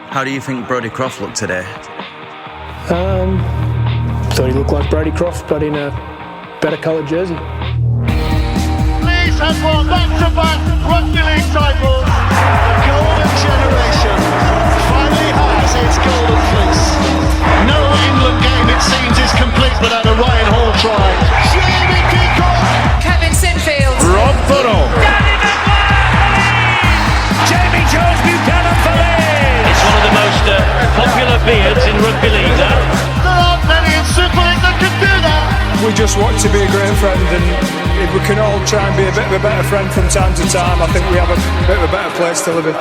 How do you think Brodie Croft looked today? Thought he looked like Brodie Croft, but in a better coloured jersey. Leeds has won back-to-back rugby league titles. The golden generation finally has its golden fleece. No England game, it seems, is complete without a Ryan Hall try. Jamie Peacock. Kevin Sinfield. Rob Burrow. Jamie Jones Buchanan for Leeds. It's one of the most popular beards in rugby league. There aren't many in Super League that can do that. We just want to be a great friend, and if we can all try and be a bit of a better friend from time to time, I think we have a bit of a better place to live in.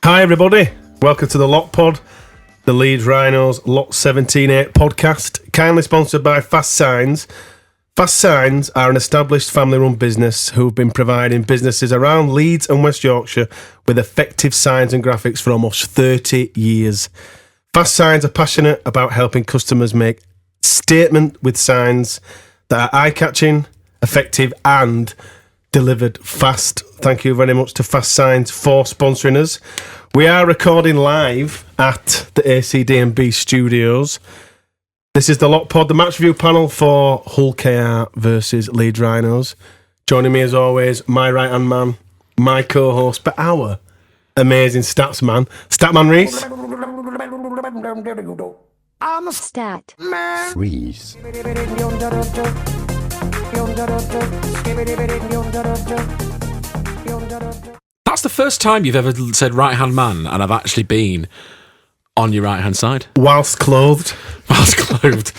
Hi everybody, welcome to the Lock Pod, the Leeds Rhinos Lot 17-8 podcast, kindly sponsored by Fast Signs. Fast Signs are an established family-run business who have been providing businesses around Leeds and West Yorkshire with effective signs and graphics for almost 30 years. Fast Signs are passionate about helping customers make statement with signs that are eye-catching, effective and delivered fast. Thank you very much to Fast Signs for sponsoring us. We are recording live at the ACD&B studios. This is the Lock Pod, the match review panel for Hull KR versus Leeds Rhinos. Joining me as always, my right-hand man, my co-host, but our amazing stats man, Statman Reese. I'm a stat man. Freeze. That's the first time you've ever said right-hand man, and I've actually been on your right-hand side. Whilst clothed. Whilst clothed.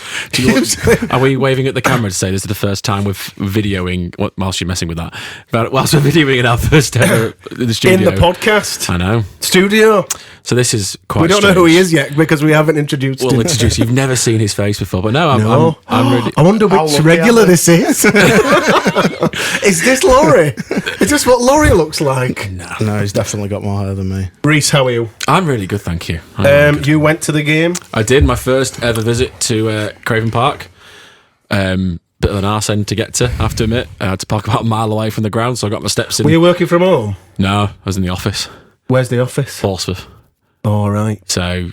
Are we waving at the camera to say this is the first time we're videoing, whilst you're messing with that, but whilst we're videoing in our first ever in the studio. In the podcast. I know. Studio. So this is quite We don't know who he is yet because we haven't introduced him. We'll introduce you. You've never seen his face before, but no, I'm really... I wonder which regular this is. Is this Laurie? Is this what Laurie looks like? No, he's definitely got more hair than me. Reese, how are you? I'm really good, thank you. You went to the game? I did, my first ever visit to Craven Park. Bit of an arse end to get to, I have to admit. I had to park about a mile away from the ground, so I got my steps in. Were you working from home? No, I was in the office. Where's the office? Portsmouth. All right. So,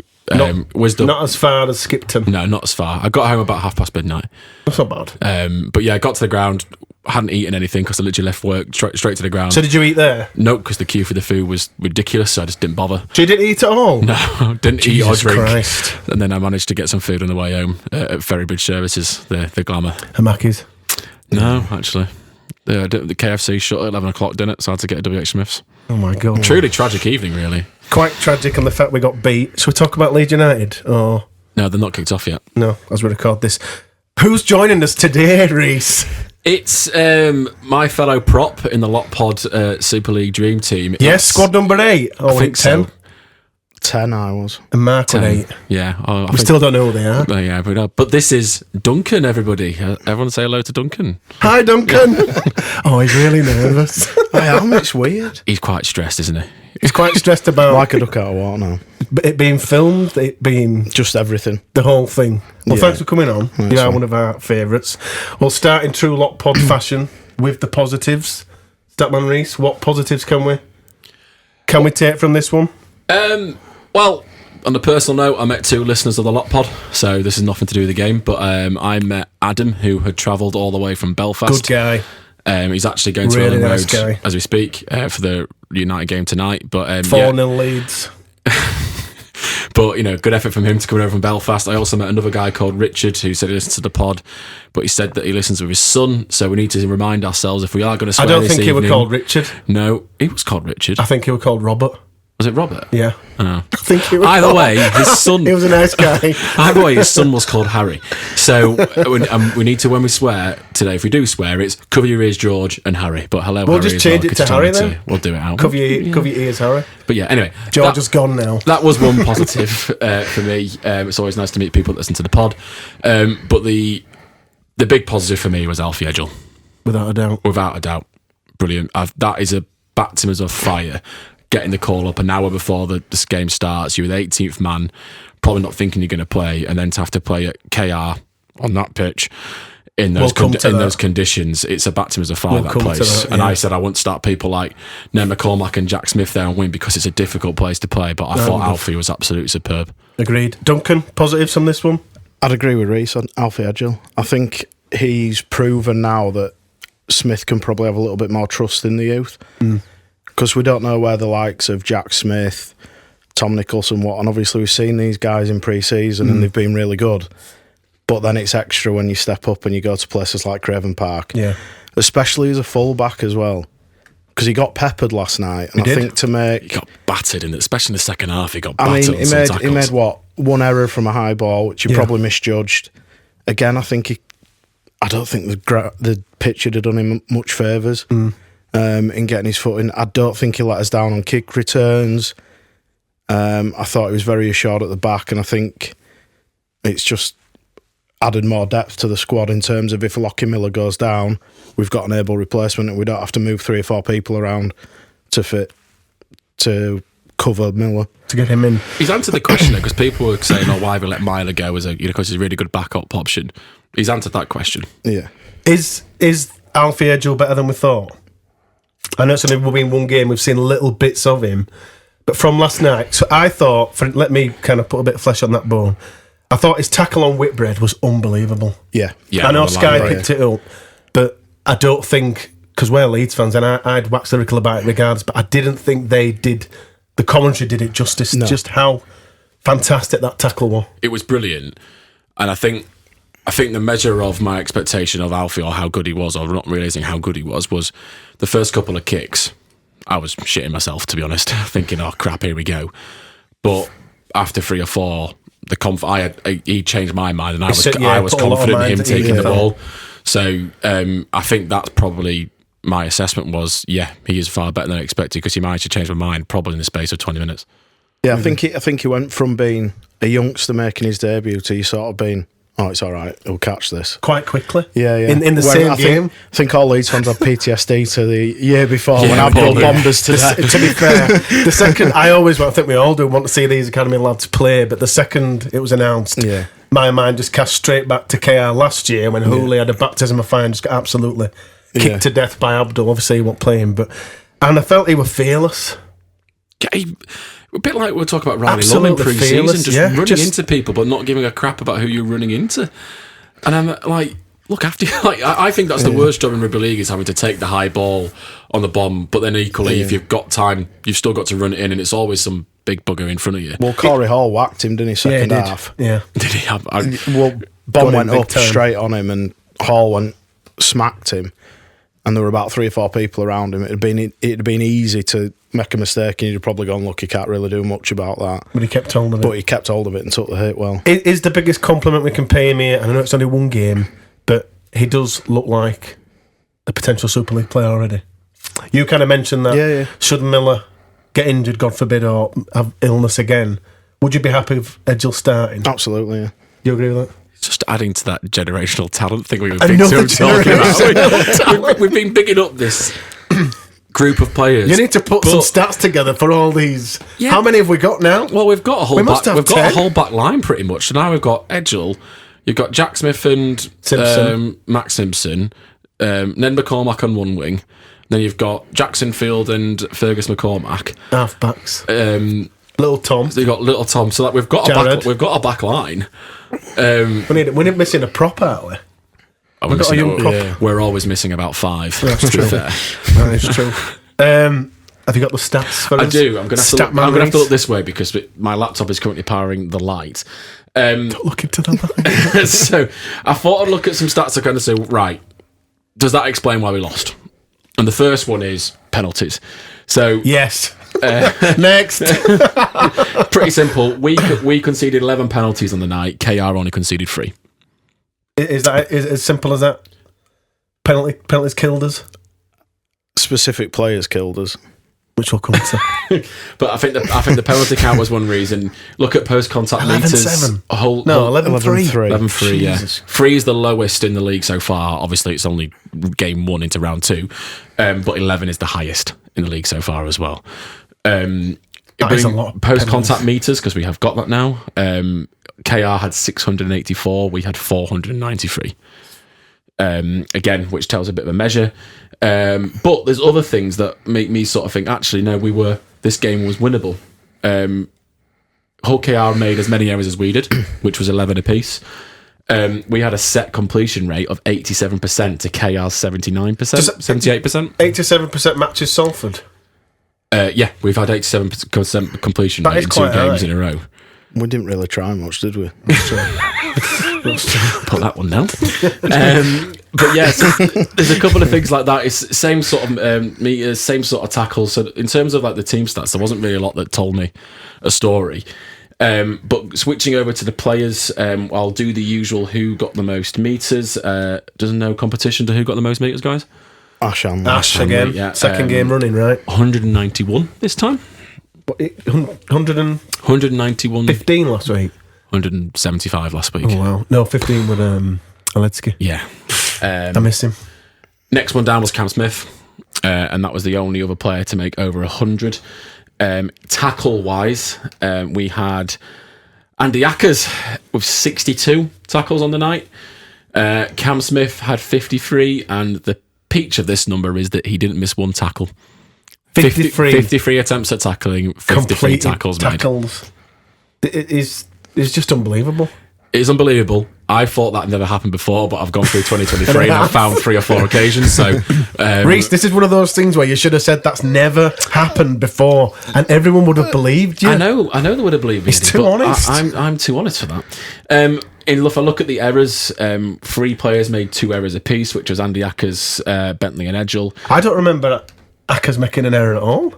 Wisdom. Not as far as Skipton. No, not as far. I got home about midnight. That's not bad. But yeah, I got to the ground, hadn't eaten anything because I literally left work straight to the ground. So did you eat there? No, because the queue for the food was ridiculous, so I just didn't bother. So you didn't eat at all? No, didn't eat or drink. Christ. And then I managed to get some food on the way home at Ferrybridge Services, the glamour. And Mackey's? No, actually. The KFC shut at 11 o'clock, didn't it? So I had to get a WH Smith's. Oh my God. Truly tragic evening, really. Quite tragic on the fact we got beat. Shall we talk about Leeds United? Or No, they're not kicked off yet. No, as we record this. Who's joining us today, Reese? It's my fellow prop in the Lock Pod Super League Dream Team. Yes, squad number 8. I think 10. So. 10 I was. And Mark with 8. Yeah. We still don't know who they are. Yeah, but this is Duncan, everybody. Everyone say hello to Duncan. Hi, Duncan. Oh, he's really nervous. I am, it's weird. He's quite stressed, isn't he? He's quite stressed about... Like a duck out of water now. It being filmed, it being... Just everything. The whole thing. Well, thanks for coming on. That's you are fine. one of our favourites. We'll start in true Lock Pod fashion with the positives. Statman Reese, what positives can we take from this one? Well, on a personal note, I met 2 listeners of the Lock Pod, so this is nothing to do with the game, but I met Adam, who had travelled all the way from Belfast. Good guy. He's actually going to Really Ellen nice Road guy. as we speak for the United game tonight. But 4-0 Leeds. But, good effort from him to come over from Belfast. I also met another guy called Richard who said he listens to the pod, but he said that he listens with his son, so we need to remind ourselves if we are going to swear I don't this think he evening, was called Richard. No, he was called Richard. I think he was called Robert. Was it Robert? Yeah. Oh. I think it was. Either way, his son. He was a nice guy. Either way, his son was called Harry. So we need to, when we swear today, if we do swear, it's cover your ears, George, and Harry. But hello, We'll Harry just as change well, it to 'cause Harry it's then. time We'll do it out. Cover your ears, Harry. But yeah, anyway, George is gone now. that was one positive for me. It's always nice to meet people that listen to the pod. But the big positive for me was Alfie Edgell. Without a doubt. Without a doubt. Brilliant. That is a baptism of fire. Getting the call up an hour before this game starts, you're the 18th man, probably not thinking you're going to play, and then to have to play at KR on that pitch in those those conditions, it's a baptism of fire, that place. And I said I wouldn't start people like Ned McCormack and Jack Smith there and win because it's a difficult place to play, but I thought Alfie was absolutely superb. Agreed. Duncan, positives on this one? I'd agree with Reece on Alfie Edgell. I think he's proven now that Smith can probably have a little bit more trust in the youth. Because we don't know where the likes of Jack Smith, Tom Nicholson, and obviously we've seen these guys in pre-season and they've been really good. But then it's extra when you step up and you go to places like Craven Park. Yeah. Especially as a full-back as well. Because he got peppered last night. And I think to make... He got battered, especially in the second half, he got battered on some tackles. He made, one error from a high ball, which he probably misjudged. Again, I don't think the pitch had done him much favours. In getting his foot in. I don't think he let us down on kick returns. I thought he was very assured at the back, and I think it's just added more depth to the squad in terms of if Lockie Miller goes down, we've got an able replacement and we don't have to move 3 or 4 people around to cover Miller. To get him in. He's answered the question because people were saying, why have we let Myler go because he's a really good backup option. He's answered that question. Yeah. Is Alfie Edgell better than we thought? I know it's only been one game, we've seen little bits of him, but from last night, so I thought, let me kind of put a bit of flesh on that bone, I thought his tackle on Whitbread was unbelievable. Yeah. I know Sky picked it up, but I don't think, because we're Leeds fans, and I'd wax lyrical about it regardless, but I didn't think the commentary did it justice, just how fantastic that tackle was. It was brilliant, and I think the measure of my expectation of Alfie or how good he was, or not realising how good he was the first couple of kicks. I was shitting myself, to be honest, thinking, oh crap, here we go. But after 3 or 4, he changed my mind, and I was confident in him taking the ball. So I think that's probably my assessment was, he is far better than I expected because he managed to change my mind probably in the space of 20 minutes. Yeah, I think he went from being a youngster making his debut to sort of being, oh, it's all right, he'll catch this. Quite quickly. Yeah. In the same game. I think all Leeds fans had PTSD to the year before when Abdul bombed us to death. To be fair, the second, I think we all do want to see these academy lads play, but the second it was announced, my mind just cast straight back to KR last year when Hooley had a baptism of fire and just got absolutely kicked to death by Abdul. Obviously he won't play him, and I felt he was fearless. A bit like we were talking about Riley Lum in pre-season, just running into people but not giving a crap about who you're running into. And I'm like, look after you. Like, I think that's the worst job in rugby league, is having to take the high ball on the bomb, but then equally, if you've got time, you've still got to run it in, and it's always some big bugger in front of you. Well, Corey Hall whacked him, didn't he, second half? Yeah. Did he have... Bomb went up straight on him, and Hall smacked him, and there were about 3 or 4 people around him. It'd been easy to make a mistake, and you'd probably gone, look, he can't really do much about that. But he kept hold of it. But he kept hold of it and took the hit well. It is the biggest compliment we can pay him here, and I know it's only one game, but he does look like a potential Super League player already. You kind of mentioned that should Miller get injured, God forbid, or have illness again, would you be happy with Edgell starting? Absolutely, yeah. You agree with that? Just adding to that generational talent thing we've been talking about. We've been bigging up this group of players. You need to put some stats together for all these. Yeah. How many have we got now? Well, we've got a whole a whole back line pretty much. So now we've got Edgell, you've got Jack Smith and Max Simpson, Ned McCormack on one wing, then you've got Jackson Field and Fergus McCormack, half backs. Little Tom. So you've got Little Tom. So that we've got a back line. We're missing a prop, aren't we? We've got a young prop. We're always missing about 5. That's true. That is true. Have you got the stats for us? I do. I'm going to have to look this way because my laptop is currently powering the light. Don't look into the light. So I thought I'd look at some stats to kind of say, right, does that explain why we lost? And the first one is penalties. So yes. Next. Pretty simple. We conceded 11 penalties on the night. KR only conceded 3. Is that as simple as that? Penalties killed us? Specific players killed us. Which we'll come to. But I think the penalty count was one reason. Look at post contact meters. 11-7. 11-3. 11-3, yeah. 3 is the lowest in the league so far. Obviously, it's only game 1 into round 2. But 11 is the highest in the league so far as well. That is a lot. Post contact meters, because we have got that now. KR had 684. We had 493. Again, which tells a bit of a measure. But there's other things that make me sort of think, actually, no, this game was winnable. Hull KR made as many errors as we did, which was 11 apiece. We had a set completion rate of 87% to KR's 79%, 78%. 87% matches Salford. Yeah, we've had 87% completion That rate is in 2 quite games high. in a row. We didn't really try much, did we? Put that one down. But yeah, so there's a couple of things like that. It's same sort of meters, same sort of tackles. So in terms of like the team stats, there wasn't really a lot that told me a story. But switching over to the players, I'll do the usual who got the most meters. There's no competition to who got the most meters, guys. Ash again. Yeah. Second game running, right? 191 this time. 191. 15 last week. 175 last week. Oh wow. No, 15 with Aletsky. Yeah. I miss him. Next one down was Cam Smith, and that was the only other player to make over 100. Tackle wise, we had Andy Ackers with 62 tackles on the night. Cam Smith had 53, and the peach of this number is that he didn't miss one tackle. 53 attempts at tackling, 53 tackles made. It's just unbelievable. It's unbelievable. I thought that never happened before, but I've gone through 2023 and I've found 3 or 4 occasions. So, Reece, this is one of those things where you should have said that's never happened before, and everyone would have believed you. I know they would have believed me. He's too honest. I'm too honest for that. If I look at the errors, 3 players made 2 errors apiece, which was Andy Ackers, Bentley, and Edgell. I don't remember Ackers making an error at all.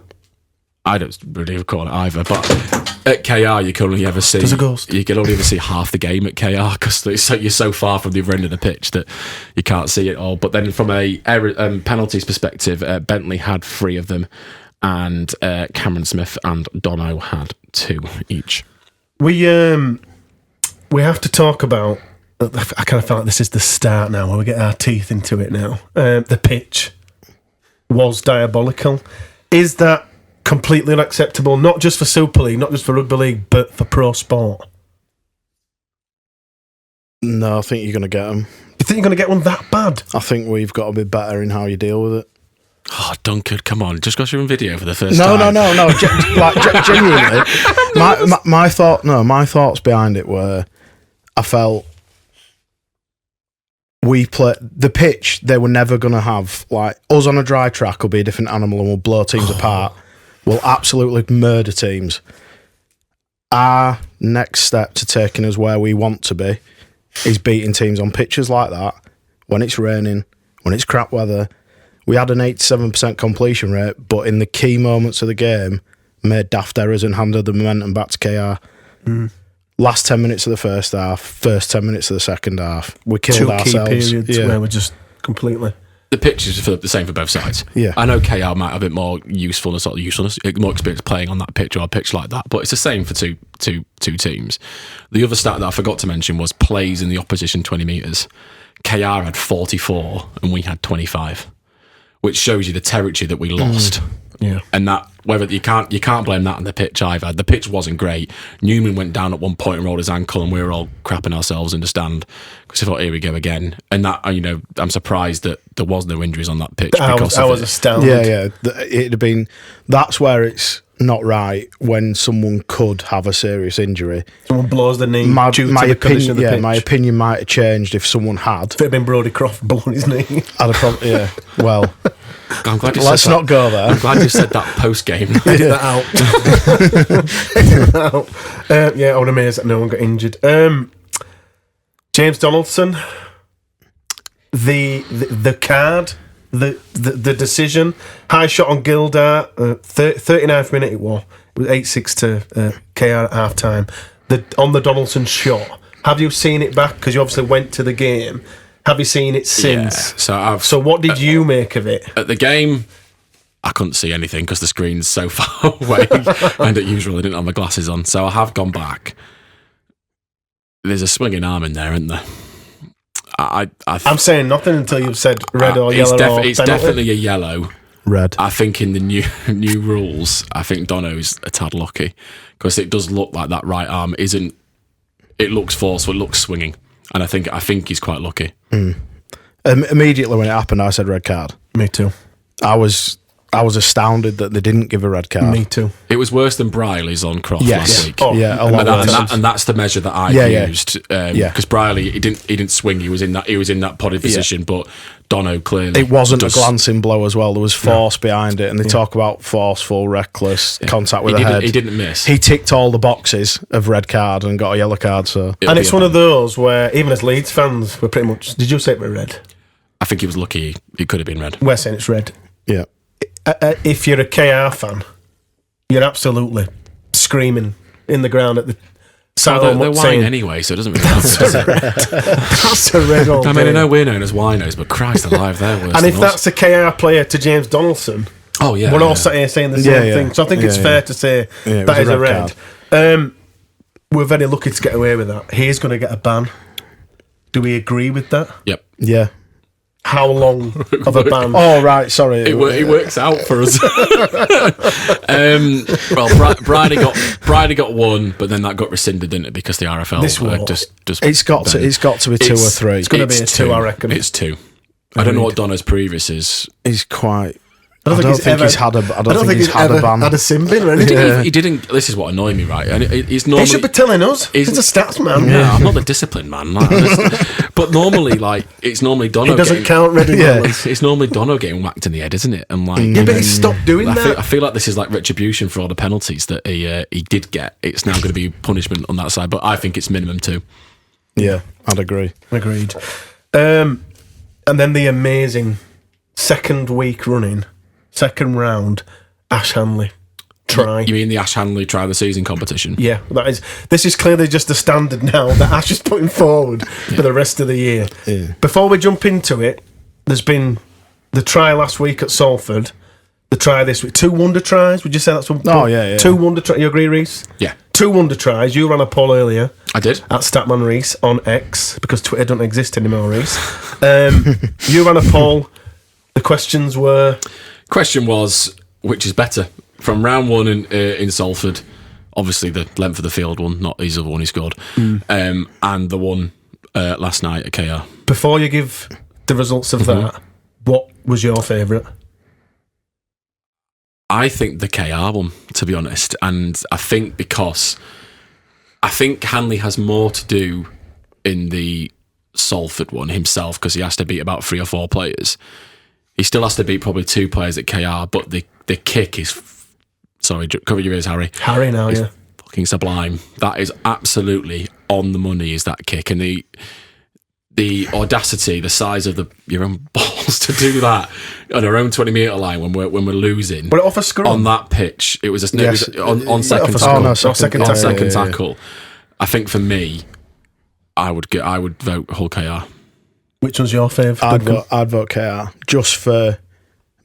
I don't really recall it either, but at KR you can only ever see you can only ever see half the game at KR because you're so far from the other end of the pitch that you can't see it all. But then from a penalties perspective, Bentley had 3 of them, and Cameron Smith and Dono had 2 each. We have to talk about. I kind of feel like this is the start now, where we get our teeth into it now. The pitch was diabolical. Is that completely unacceptable, not just for Super League, not just for Rugby League, but for pro sport? No, I think you're going to get them. You think you're going to get one that bad? I think we've got to be better in how you deal with it. Oh, Duncan, come on. Just got you on video for the first time. No. Genuinely. My thoughts behind it were, I felt we play the pitch, they were never going to have, like, us on a dry track will be a different animal and we'll blow teams apart. We'll absolutely murder teams. Our next step to taking us where we want to be is beating teams on pitches like that, when it's raining, when it's crap weather. We had an 87% completion rate, but in the key moments of the game, made daft errors and handed the momentum back to KR. Last 10 minutes of the first half, first 10 minutes of the second half, we killed ourselves. 2 key periods where we're just completely... The pitch is the same for both sides. Yeah. I know KR might have a bit more usefulness, more experience playing on that pitch or a pitch like that, but it's the same for two teams. The other stat that I forgot to mention was plays in the opposition 20 metres. KR had 44 and we had 25, which shows you the territory that we lost. Yeah. And that, whether you can't blame that on the pitch either. The pitch wasn't great. Newman went down at one point and rolled his ankle, and we were all crapping ourselves in the stand because I thought, here we go again. And that, I'm surprised that there was no injuries on that pitch. I was astounded. Yeah. It'd have been. That's where it's not right, when someone could have a serious injury. Someone blows the knee due to the condition of the pitch. My opinion might have changed if someone had. If it had been Brodie Croft blowing his knee. I'd have probably, yeah. Well, I'm glad you let's said not go there. I'm glad you said that post game. Edit that out. Yeah, I would amaze that no one got injured. James Donaldson, the card the decision. High shot on Gildart, 39th minute it was. It was 8-6 to KR at half time. On the Donaldson shot. Have you seen it back? Because you obviously went to the game. Have you seen it since? Yeah, so what did you make of it? At the game, I couldn't see anything because the screen's so far away, and at usual I didn't have my glasses on. So I have gone back. There's a swinging arm in there, isn't there? I'm saying nothing until you've said red or yellow. It's definitely a yellow. Red. I think in the new rules, I think Dono's a tad lucky because it does look like that right arm isn't. It looks forceful. It looks swinging, and I think he's quite lucky. Immediately when it happened, I said red card. Me too. I was astounded that they didn't give a red card. Me too. It was worse than Briley's on Croft last week. Oh, yeah, a lot worse. And that's the measure that I used. Because Briley, he didn't swing. He was in that potted position, but Dono clearly. It wasn't a glancing blow as well. There was force behind it, and they talk about forceful, reckless contact with the head. He didn't miss. He ticked all the boxes of red card and got a yellow card. So, and it's one of those where even as Leeds fans, we're pretty much. Did you say it was red? I think he was lucky. It could have been red. We're saying it's red. Yeah. If you're a KR fan, you're absolutely screaming in the ground at the they're wine anyway, so it doesn't really matter. That's a red all I mean, day. I know we're known as winos, but Christ alive, they're worse. And if than that's a KR player to James Donaldson, we're all sat here saying the same thing. So I think it's fair to say that is a red. We're very lucky to get away with that. He is going to get a ban. Do we agree with that? Yep. Yeah. How long of a ban? Oh, right, sorry. It works out for us. Bridie got one, but then that got rescinded, didn't it? Because the RFL just it's got to be 2 or 3. It's going to be a 2, I reckon. It's 2. I don't know what Donna's previous is. He's quite. I don't think he's had a ban. Had a sin bin or anything. He didn't. This is what annoyed me, right? And he's normally. He should be telling us. He's a stats man. Yeah, I'm not the discipline man. But normally, it's normally Dono. It doesn't count red and yellow. It's normally Dono getting whacked in the head, isn't it? And but he stopped doing that. I feel like this is like retribution for all the penalties that he did get. It's now going to be punishment on that side, but I think it's minimum 2. Yeah, I'd agree. Agreed. And then the amazing second round, Ash Hanley try. You mean the Ash Hanley try of the season competition? Yeah, this is clearly just the standard now that Ash is putting forward for the rest of the year. Yeah. Before we jump into it, there's been the try last week at Salford, the try this week, 2 wonder tries. Would you say that's one? Oh, yeah. 2 wonder tries. You agree, Reese? Yeah. 2 wonder tries. You ran a poll earlier. I did. At Statman Reese on X, because Twitter doesn't exist anymore, Reese. You ran a poll. The questions were... Question was, which is better? From round 1 in Salford, obviously the length of the field one, not his other one he scored, and the one last night at KR. Before you give the results of that, what was your favourite? I think the KR one, to be honest, and I think because I think Hanley has more to do in the Salford one himself because he has to beat about 3 or 4 players. He still has to beat probably 2 players at KR, but the kick is... Sorry, cover your ears, Harry. Harry now, yeah. Fucking sublime. That is absolutely on the money, is that kick. And the audacity, the size of your own balls to do that on our own 20-metre line when we're losing. But it off a scrum? On that pitch. It was on second tackle. Oh, no, second tackle. Second tackle. I think for me, I would vote Hull KR. Which one's your favourite? I'd vote KR. Just for a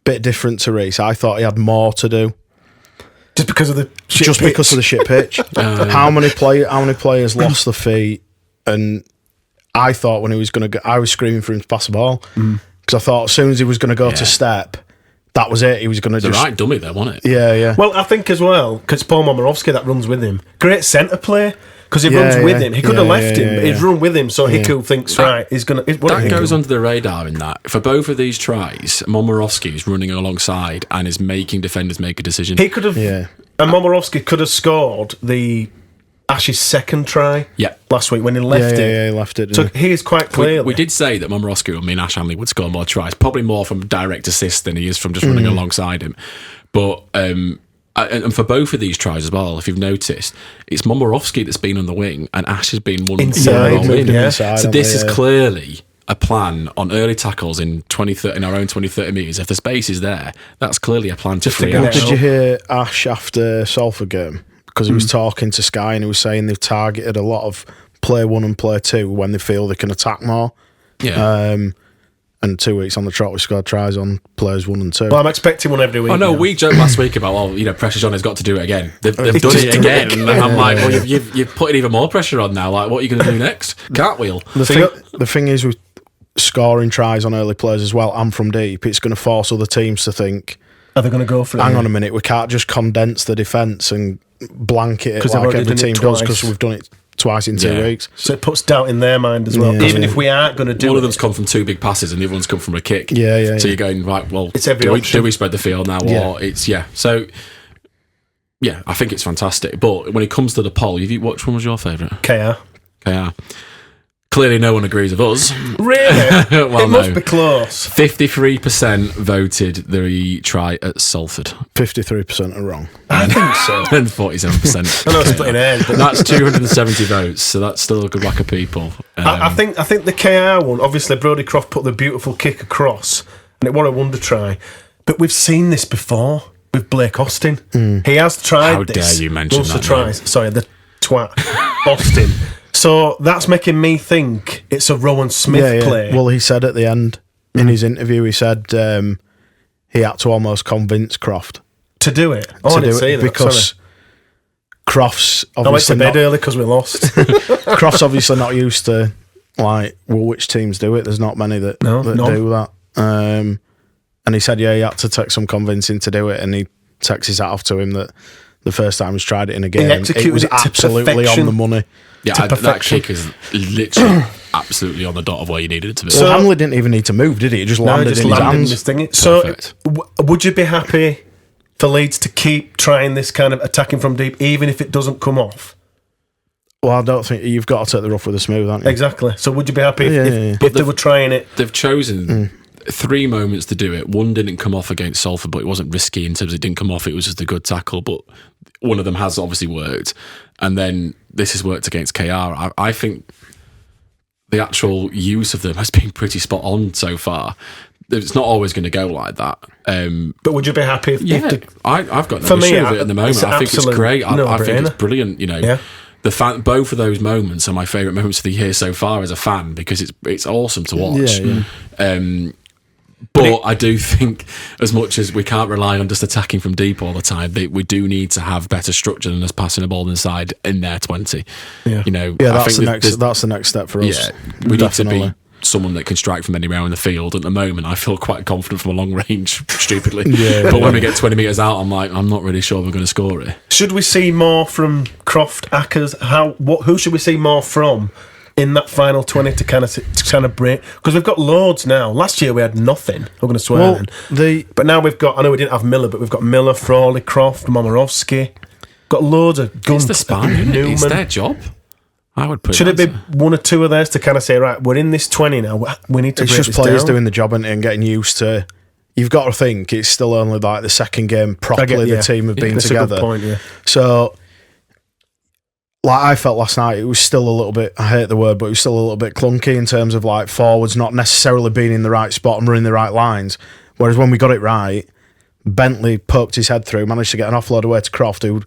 bit different to Reece. I thought he had more to do. Just because of the shit pitch? Because of the shit pitch. How many players lost the feet? And I thought when he was going to go, I was screaming for him to pass the ball. Because I thought as soon as he was going to go to step, that was it. He was going to the right dummy there, wasn't it? Yeah. Well, I think as well, because Paul Momirovski that runs with him. Great centre play. Because he runs with him. He could have left him, but he's run with him, so Hiku thinks, right, he's going to... That goes under the radar in that. For both of these tries, Momirovski is running alongside and is making defenders make a decision. He could have... Yeah. And Momirovski could have scored the Ash's second try last week when he left it. Yeah, he left it. So he is quite clearly... We did say that Momirovski, Ash Hanley would score more tries, probably more from direct assist than he is from just running alongside him. But... and for both of these tries as well, if you've noticed, it's Momirovski that's been on the wing and Ash has been one inside. on the wing. Inside, so this is clearly a plan on early tackles in our own 20-30 metres, if the space is there, that's clearly a plan to free figure out. it Did you hear Ash after Salford game? Because he was talking to Sky and he was saying they've targeted a lot of play 1 and play 2 when they feel they can attack more. Yeah. And 2 weeks on the trot, we scored tries on players 1 and 2. Well, I'm expecting one every week. Oh no, now. we joked last week about pressure John has got to do it again. They've done it again, and I'm like, well, you've put even more pressure on now. Like, what are you going to do next? Cartwheel. The thing is with scoring tries on early players as well, and from deep, it's going to force other teams to think, Are they going to go for it? hang on a minute, we can't just condense the defence and blanket it 'Cause they've like already every done it team does, twice. because we've done it twice in 2 weeks. So it puts doubt in their mind as well. Yeah. Even if we aren't going to do One it. of them's come from 2 big passes, and the other one's come from a kick. Yeah. So you're going, right, well, It's every do option. we spread the field now, or it's So yeah, I think it's fantastic. But when it comes to the poll, which one was your favourite? KR. KR. Clearly, no one agrees with us. Really? Well, it must be close. 53% voted the try at Salford, 53% are wrong. I think so. and 47%. I know splitting hairs, but That's 270 votes, so that's still a good whack of people. I think the KR one, obviously Brodie Croft put the beautiful kick across, and it was a wonder try. But we've seen this before with Blake Austin. He has tried How this. dare you mention lots of that tries. Sorry, the twat. Austin. So that's making me think it's a Rowan Smith play. Well, he said at the end in his interview, he said he had to almost convince Croft to do it. Oh, I didn't see that. because Sorry. Croft's I went to obviously bed not, early because we lost. Croft's obviously not used to which teams do it. There's not many that none. do that. And he said, he had to take some convincing to do it, and he takes his hat off to him that the first time he's tried it in a game, executed it was it to absolutely perfection. on the money. that perfection. kick is literally absolutely on the dot of where you needed it to be. So Hamley didn't even need to move, did he? He just landed in his hands. This thing. So, Perfect. would you be happy for Leeds to keep trying this kind of attacking from deep, even if it doesn't come off? Well, I don't think you've got to take the rough with the smooth, haven't you? Exactly. So, would you be happy Yeah, if they were trying it? They've chosen 3 moments to do it. One didn't come off against Salford, but it wasn't risky in terms of it didn't come off. It was just a good tackle, but one of them has obviously worked. And then this has worked against KR. I think the actual use of them has been pretty spot on so far. It's not always going to go like that. But would you be happy if I've got no For me, issue with it at the moment. it's I think it's absolute great. I think no-brainer. it's brilliant. Yeah. Both of those moments are my favourite moments of the year so far as a fan, because it's awesome to watch. But I do think, as much as we can't rely on just attacking from deep all the time, we do need to have better structure than just passing the ball inside in their 20. Yeah. That's the next step for us. Yeah, we Definitely. need to be someone that can strike from anywhere in the field. At the moment, I feel quite confident from a long range, stupidly. But when we get 20 metres out, I'm like, I'm not really sure we're going to score it. Should we see more from Croft, Ackers? Who should we see more from in that final 20 to kind of break? Because we've got loads now. Last year we had nothing. I'm going to swear. But now we've got, I know we didn't have Miller, but we've got Miller, Frawley, Croft, Momorowski. Got loads of guns. It's the spine, isn't it? It's their job. I would put. Should it be one or two of theirs to kind of say, right, we're in this 20 now, we need to It's break just this players down? doing the job and getting used to. You've got to think it's still only like the second game properly the team have been that's together. A good point, yeah. So, like I felt last night, it was still a little bit, I hate the word, but it was still a little bit clunky in terms of like forwards not necessarily being in the right spot and running the right lines. Whereas when we got it right, Bentley poked his head through, managed to get an offload away to Croft, who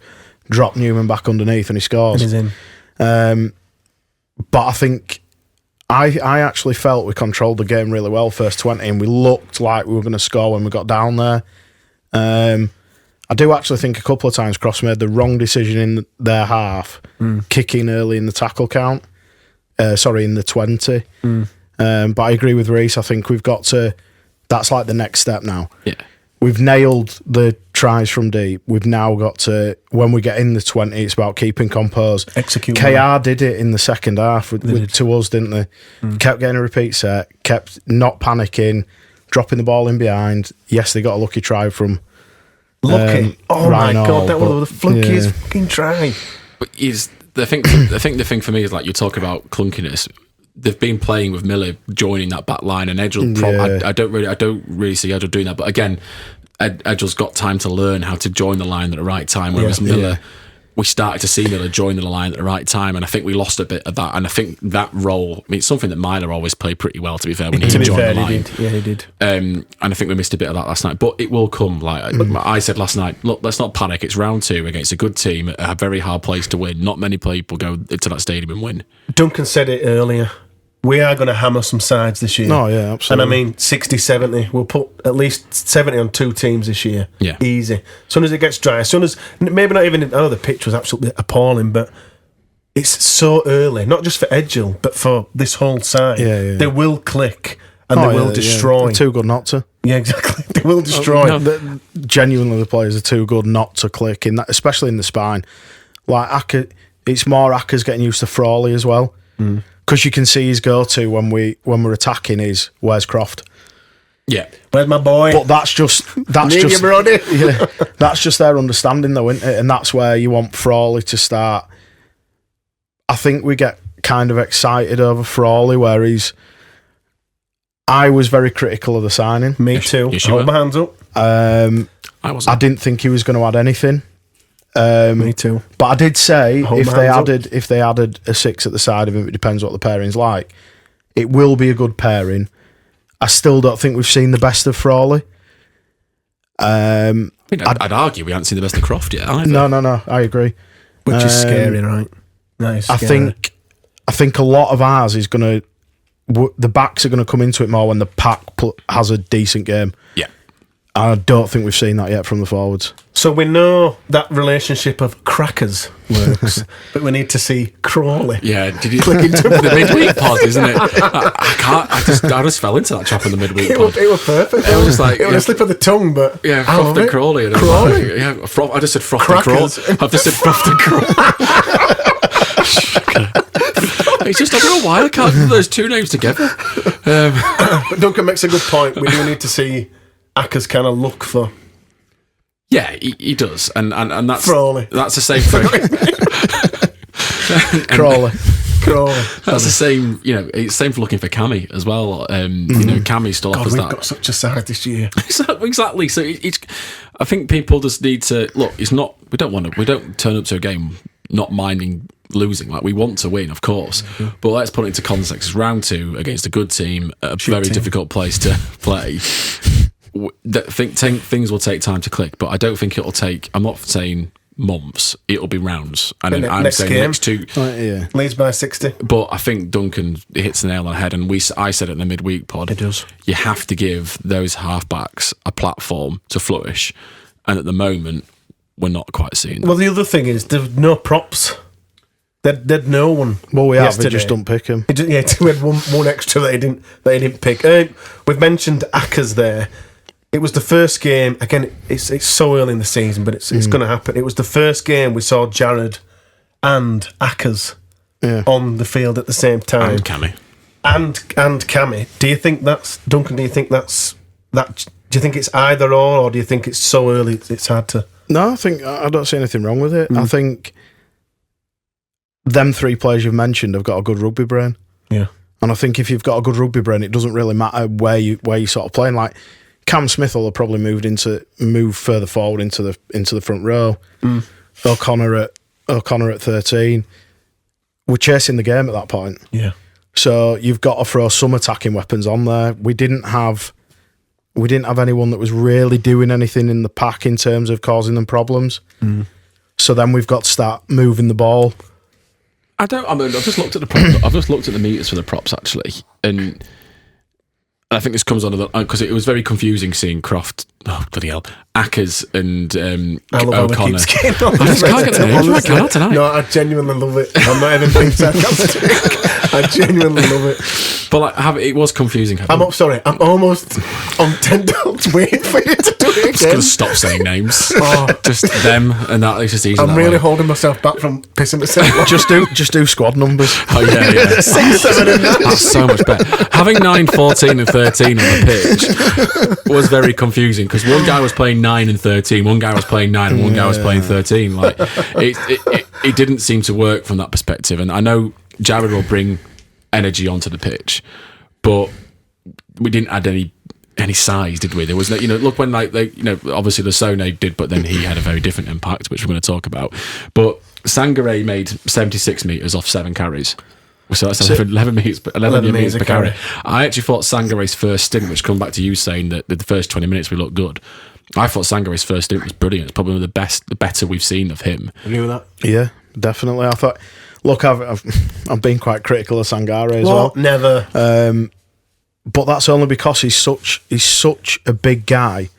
dropped Newman back underneath, and he scores. And he's in. But I think I actually felt we controlled the game really well first 20, and we looked like we were going to score when we got down there. I do actually think a couple of times Cross made the wrong decision in their half, kicking early in the tackle count. In the 20. But I agree with Reece. I think we've got to. That's like the next step now. Yeah. We've nailed the tries from deep. We've now got to, when we get in the 20, it's about keeping composed. Execute. KR did it in the second half to us, didn't they? Kept getting a repeat set, kept not panicking, dropping the ball in behind. Yes, they got a lucky try from Lucky. Oh Rhino, my God, that was the flunkiest yeah. fucking try. But I think the thing for me is, like, you talk about clunkiness. They've been playing with Miller joining that back line, and Edgel. I don't really see Edgel doing that. But again, Edgel's got time to learn how to join the line at the right time. Whereas Miller we started to see Miller joining the line at the right time, and I think we lost a bit of that. And I think that role, I mean, it's something that Myler always played pretty well, to be fair, when he joined the line. He did. And I think we missed a bit of that last night, but it will come. Like I said last night, look, let's not panic. It's round 2 against a good team, a very hard place to win. Not many people go into that stadium and win. Duncan said it earlier. We are going to hammer some sides this year. Oh, yeah, absolutely. And I mean, 60, 70. We'll put at least 70 on 2 teams this year. Yeah. Easy. As soon as it gets dry, as soon as, maybe not even, I know the pitch was absolutely appalling, but it's so early, not just for Edghill, but for this whole side. Yeah. They will click and they will destroy. They're too good not to. Yeah, exactly. They will destroy. Genuinely, the players are too good not to click, in that, especially in the spine. Like, Acker, it's more Acker's getting used to Frawley as well. Because you can see his go-to when we're attacking is, where's Croft? Yeah. Where's my boy? But that's just yeah, that's just their understanding, though, isn't it? And that's where you want Frawley to start. I think we get kind of excited over Frawley, where I was very critical of the signing. Me too. Yes, Hold my hands up. I didn't think he was going to add anything. Me too. But I did say Hold if my they hands added a 6 at the side of him, it depends what the pairing's like. It will be a good pairing. I still don't think we've seen the best of Frawley. I'd argue we haven't seen the best of Croft yet either. No, I agree. Which is scary, right? Nice. I think a lot of ours is going to... The backs are going to come into it more when the pack has a decent game. Yeah. I don't think we've seen that yet from the forwards. So we know that relationship of crackers works, but we need to see Crawley. Yeah, did you click into the midweek pod, isn't it? I just fell into that trap in the midweek pod. It was perfect. It was just like, it was a slip of the tongue, but yeah, Froth and Crawley. And Crawley? Like, yeah, I just said Froth and Crawley. I've just said Froth and Crawley. It's just, I don't know why I can't put those 2 names together. But Duncan makes a good point. We do need to see Acker's kind of look for... Yeah, he does, and that's Frawley. That's the same thing. Crawley. That's the same. You know, it's same for looking for Cammy as well. You know, Cammy still offers we've that. got such a side this year. Exactly. So it's. I think people just need to look. It's not. We don't turn up to a game not minding losing. Like, we want to win, of course, but let's put it into context. It's round 2 against a good team, a very difficult place to play. Things will take time to click, but I don't think it'll take. I'm not saying months. It'll be rounds, and I'm next saying game, next 2. Leeds by 60. But I think Duncan hits the nail on the head, and I said it in the midweek pod. It does. You have to give those halfbacks a platform to flourish, and at the moment, we're not quite seeing that. Well, the other thing is there's no props. There'd no one. Well, we have. We just don't pick him. Yeah, we had one extra that he didn't pick. We've mentioned Ackers there. It was the first game. Again, it's so early in the season, but it's going to happen. It was the first game we saw Jared and Ackers on the field at the same time. And Cammy. And Cammy. Do you think that's Duncan? Do you think that's that? Do you think it's either or do you think it's so early it's hard to? No, I don't see anything wrong with it. I think them 3 players you've mentioned have got a good rugby brain. Yeah, and I think if you've got a good rugby brain, it doesn't really matter where you sort of playing. Like, Cam Smith will have probably move further forward into the front row. O'Connor at 13. We're chasing the game at that point. Yeah. So you've got to throw some attacking weapons on there. We didn't have anyone that was really doing anything in the pack in terms of causing them problems. So then we've got to start moving the ball. I've just looked at the props. I've just looked at the meters for the props actually, and I think this comes under the because it was very confusing seeing Croft. Oh bloody hell, Ackers and O'Connor. I just can't get the names right. Can I tonight? No, I genuinely love it. I'm not even being sarcastic. I genuinely love it. But it was confusing. I'm almost on 10 dollars waiting for you to do it again. Just gonna stop saying names. Just them and that. It's just easy. I'm really holding myself back from pissing myself off. just do squad numbers. Oh yeah. 6, 7 and 9. That's so much better. Having 9, 14 and 13 on the pitch was very confusing because one guy was playing 9 and 13, one guy was playing 9 and one guy was playing 13. Like it didn't seem to work from that perspective. And I know Jared will bring energy onto the pitch, but we didn't add any size, did we? There was no, look when obviously the Sone did, but then he had a very different impact, which we're going to talk about. But Sangare made 76 metres off 7 carries. So that's 11 metres per carry. I actually thought Sangare's first stint, which come back to you saying that the first 20 minutes we looked good. I thought Sangare's first stint was brilliant. It's probably the better we've seen of him. Agree with that? Yeah, definitely. I thought, look, I've been quite critical of Sangare as well. Never. But that's only because he's such a big guy.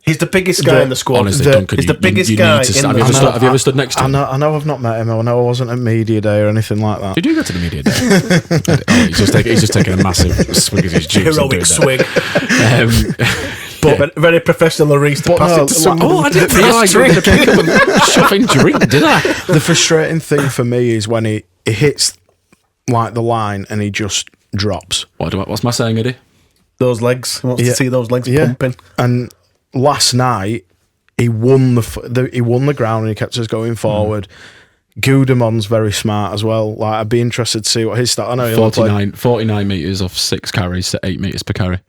He's the biggest guy in the squad. Honestly, Duncan, he's the biggest you guy need to, in the have you ever stood next to him? I know I've not met him. I know I wasn't at media day or anything like that. Did you go to the media day? He's just taking a massive swig of his juice. Heroic swig. But very professional, Reece, to pass it to someone. I didn't realise you were going to pick up a shoving drink, did I? The frustrating thing for me is when he hits like the line and he just drops. What's my saying, Eddie? Those legs. He wants to see those legs pumping. And last night he won he won the ground and he kept us going forward. Gudemon's very smart as well. Like, I'd be interested to see what his stat. I know 49 metres off 6 carries to 8 metres per carry.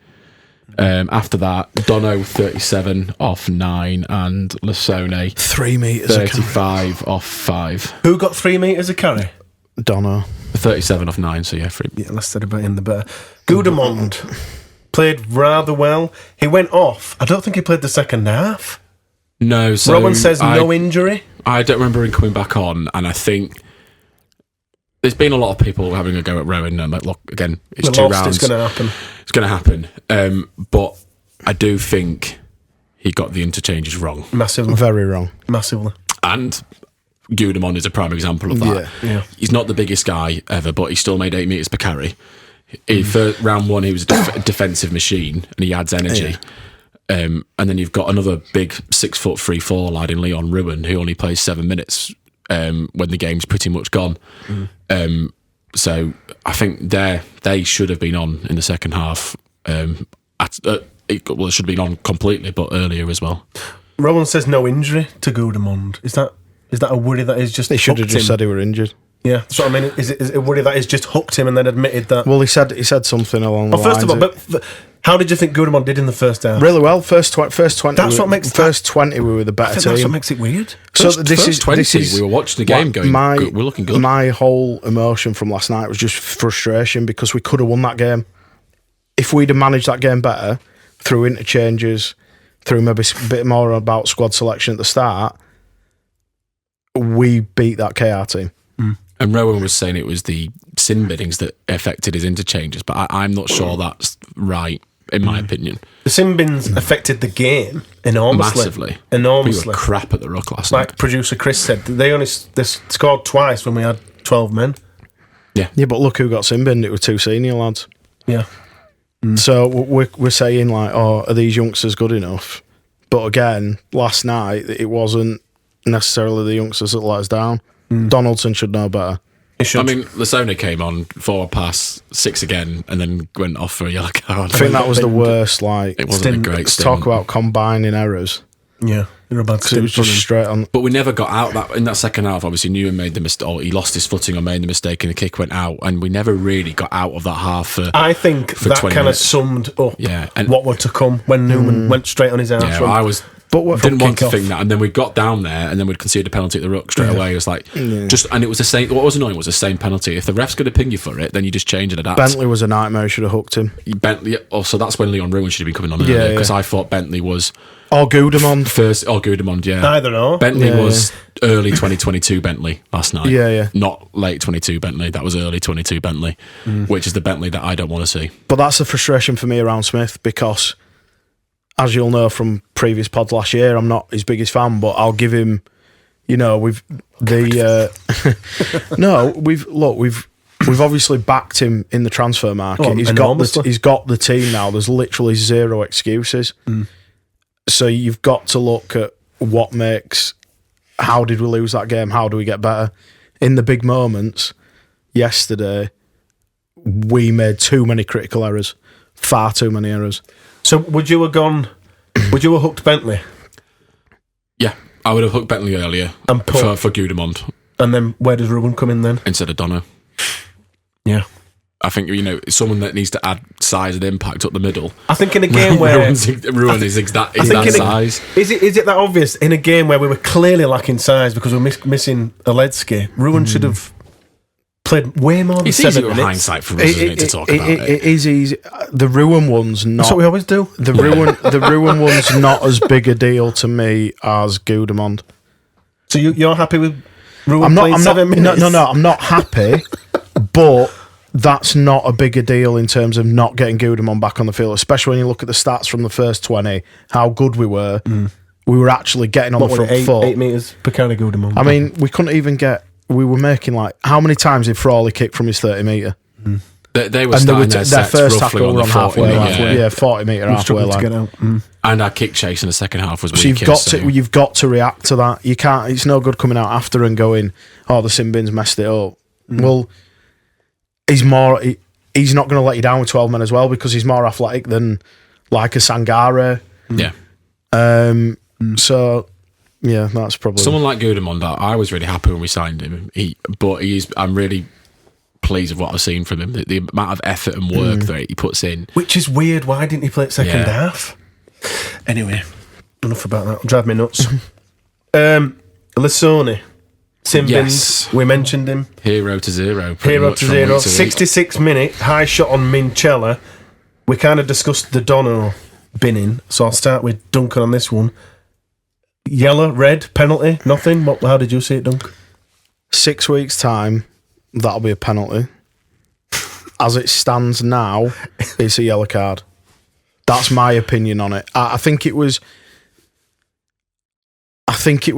After that, Dono 37 off 9 and Lasone 3 metres 35 off 5. Who got 3 metres a carry? Dono 37 off 9, so yeah, 3. Yeah, less said about him the better. Gudemond played rather well. He went off. I don't think he played the second half. No, so Rowan says no injury. I don't remember him coming back on, and I think there's been a lot of people having a go at Rowan. And like, look, again, it's 2 rounds. It's going to happen. It's going to happen. But I do think he got the interchanges wrong. Massively. Very wrong. Massively. And Gudemond is a prime example of that. Yeah. He's not the biggest guy ever, but he still made 8 metres per carry. For round 1, he was a defensive machine, and he adds energy. Yeah. And then you've got another big 6'3" lad in Leon Ruin who only plays 7 minutes when the game's pretty much gone. So I think they should have been on in the second half. It should have been on completely, but earlier as well. Rowan says no injury to Gudemond. Is that a worry that is just? They should have just said he were injured. Yeah, that's what I mean. Is it a worry that he's just hooked him and then admitted that? Well, he said something along the lines. First of all, but how did you think Gudemond did in the first half? Really well. First 20. That's what makes first 20. We were the better team. That's what makes it weird. First 20. We were watching the game going. We're looking good. My whole emotion from last night was just frustration because we could have won that game if we'd have managed that game better through interchanges, through maybe a bit more about squad selection at the start. We beat that KR team. And Rowan was saying it was the sin biddings that affected his interchanges, but I'm not sure that's right, in my opinion. The sin bins affected the game enormously. Massively. Enormously. We were crap at the ruck last night. Like producer Chris said, they scored twice when we had 12 men. Yeah, but look who got sin binned. It were 2 senior lads. Yeah. So we're saying, like, are these youngsters good enough? But again, last night, it wasn't necessarily the youngsters that let us down. Donaldson should know better. I mean, Lasone came on 4 pass, 6 again, and then went off for a yellow card. I think that was the worst. Like, it wasn't a great stint. Talk about combining errors. Yeah, you're about to. It was just straight on. But we never got out that in that second half. Obviously, Newman made the mistake. Or he lost his footing or made the mistake, and the kick went out. And we never really got out of that half. I think that kind of summed up what were to come when Newman went straight on his arse. Yeah, I was. But didn't want to think that, and then we got down there, and then we'd concede a penalty at the ruck straight away. It was like and it was the same. What was annoying was the same penalty. If the ref's going to ping you for it, then you just change and adapt. Bentley was a nightmare. Should have hooked him. Bentley. So that's when Leon Ruin should have been coming on earlier because I thought Bentley was Gudemond first. Gudemond, yeah. Either or. Bentley was early 2022 Bentley last night. Yeah. Not late 22 Bentley. That was early 22 Bentley, which is the Bentley that I don't want to see. But that's the frustration for me around Smith because, as you'll know from previous pods last year, I'm not his biggest fan, but I'll give him. We've obviously backed him in the transfer market. He's got the team now. There's literally zero excuses. So you've got to look at what makes. How did we lose that game? How do we get better? In the big moments, yesterday, we made too many critical errors. Far too many errors. So would you have hooked Bentley? Yeah, I would have hooked Bentley earlier and for Gudemond. And then where does Ruben come in then? Instead of Dono. Yeah. I think, someone that needs to add size and impact up the middle. I think in a game where Ruin is that size. Is it that obvious in a game where we were clearly lacking size because we were missing Aledzki? Ruin should have played way more than it's 7 easy minutes. with hindsight for us, isn't it, to talk about it? It is easy. The Ruin one's not. That's what we always do. The Ruin one's not as big a deal to me as Gudemond. So you're happy with Ruin playing I'm 7 minutes? No, I'm not happy, but that's not a bigger deal in terms of not getting Gudemond back on the field, especially when you look at the stats from the first 20, how good we were. We were actually getting on the front foot. 8 metres per carry Gudemond. I mean, we couldn't even get... We were making how many times did Frawley kick from his 30 metre? They were starting their sets first roughly tackle on the on 40 halfway, 40 metre halfway line. To get out. And our kick chase in the second half was So you've got to react to that. You can't. It's no good coming out after and going, "Oh, the sin bin's messed it up." Well, he's more. He's not going to let you down with 12 men as well because he's more athletic than like a Sangare. Yeah. So yeah, that's probably someone like Gudemond. I was really happy when we signed him. I'm really pleased with what I've seen from him. The amount of effort and work that he puts in, which is weird. Why didn't he play it second half? Anyway, enough about that. It'll drive me nuts. Lissoni, Simbins. Yes. We mentioned him. Hero to zero. 66 minute high shot on Minchella. We kind of discussed the Dono binning, so I'll start with Duncan on this one. Yellow, red, penalty, nothing. How did you see it, Dunk? 6 weeks' time, that'll be a penalty. As it stands now, it's a yellow card. That's my opinion on it. I think it was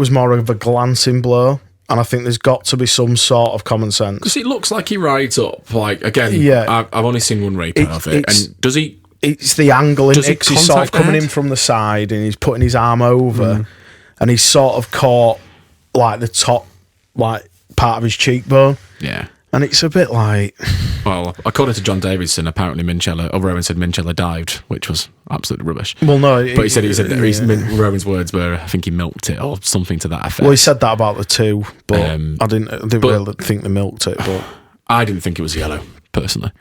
more of a glancing blow, and I think there's got to be some sort of common sense. Because it looks like he rides up. I've only seen one replay of it. And does he? It's the angle, does he because he's sort of coming in from the side and he's putting his arm over, and he's sort of caught like the top part of his cheekbone. Yeah. And it's a bit like... Well, according to John Davidson, apparently Rowan said Minchella dived, which was absolutely rubbish. Well, no... But he said Rowan's words were, I think he milked it, or something to that effect. Well, he said that about the two, but I didn't really think they milked it. But I didn't think it was yellow, personally.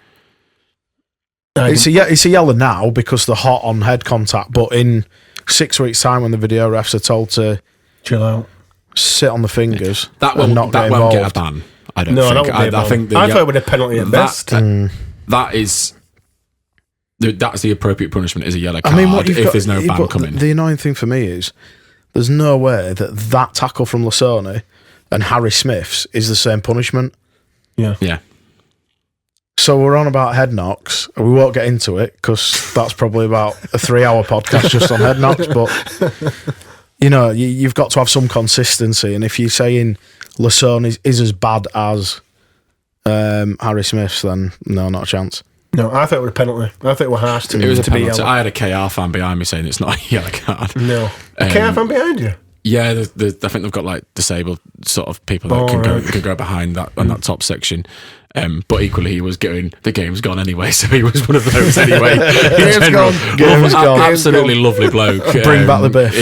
It's a yellow now because they're hot on head contact, but in 6 weeks' time when the video refs are told to... Chill out. Sit on the fingers that and not get involved. Won't get a ban. I don't think. I think I thought it would a penalty at best. That's the appropriate punishment is a yellow card if there's no ban coming. The annoying thing for me is there's no way that tackle from Lissoni and Harry Smith's is the same punishment. Yeah. So we're on about head knocks. We won't get into it because that's probably about a 3-hour podcast just on head knocks. But you've got to have some consistency. And if you're saying Lissoni is as bad as Harry Smith's, then no, not a chance. No, I thought it was a penalty. I thought it was harsh to me. It was a penalty. Yellow. I had a KR fan behind me saying it's not a yellow card. No. A KR fan behind you? Yeah, I think they've got disabled sort of people that can go behind that on that top section. But equally, he was going. The game's gone anyway, so he was one of those anyway. Game's gone. Absolutely lovely bloke. Bring back the biff.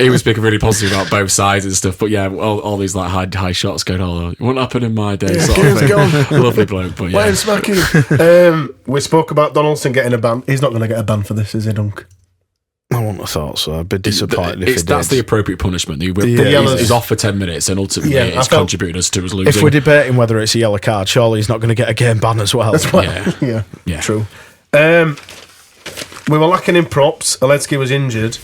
He was speaking really positive about both sides and stuff. But yeah, all these high shots going. Oh, it won't happen in my day. Sort of thing. Lovely bloke, but yeah. Let him smack you. We spoke about Donaldson getting a ban. He's not going to get a ban for this, is he, Dunk? I wouldn't have thought so. I'd be disappointed if he did. That's the appropriate punishment. He's off for 10 minutes and ultimately it's contributed us to us losing. If we're debating whether it's a yellow card, surely he's not going to get a game ban as well. Yeah, true. We were lacking in props. Aledzki was injured.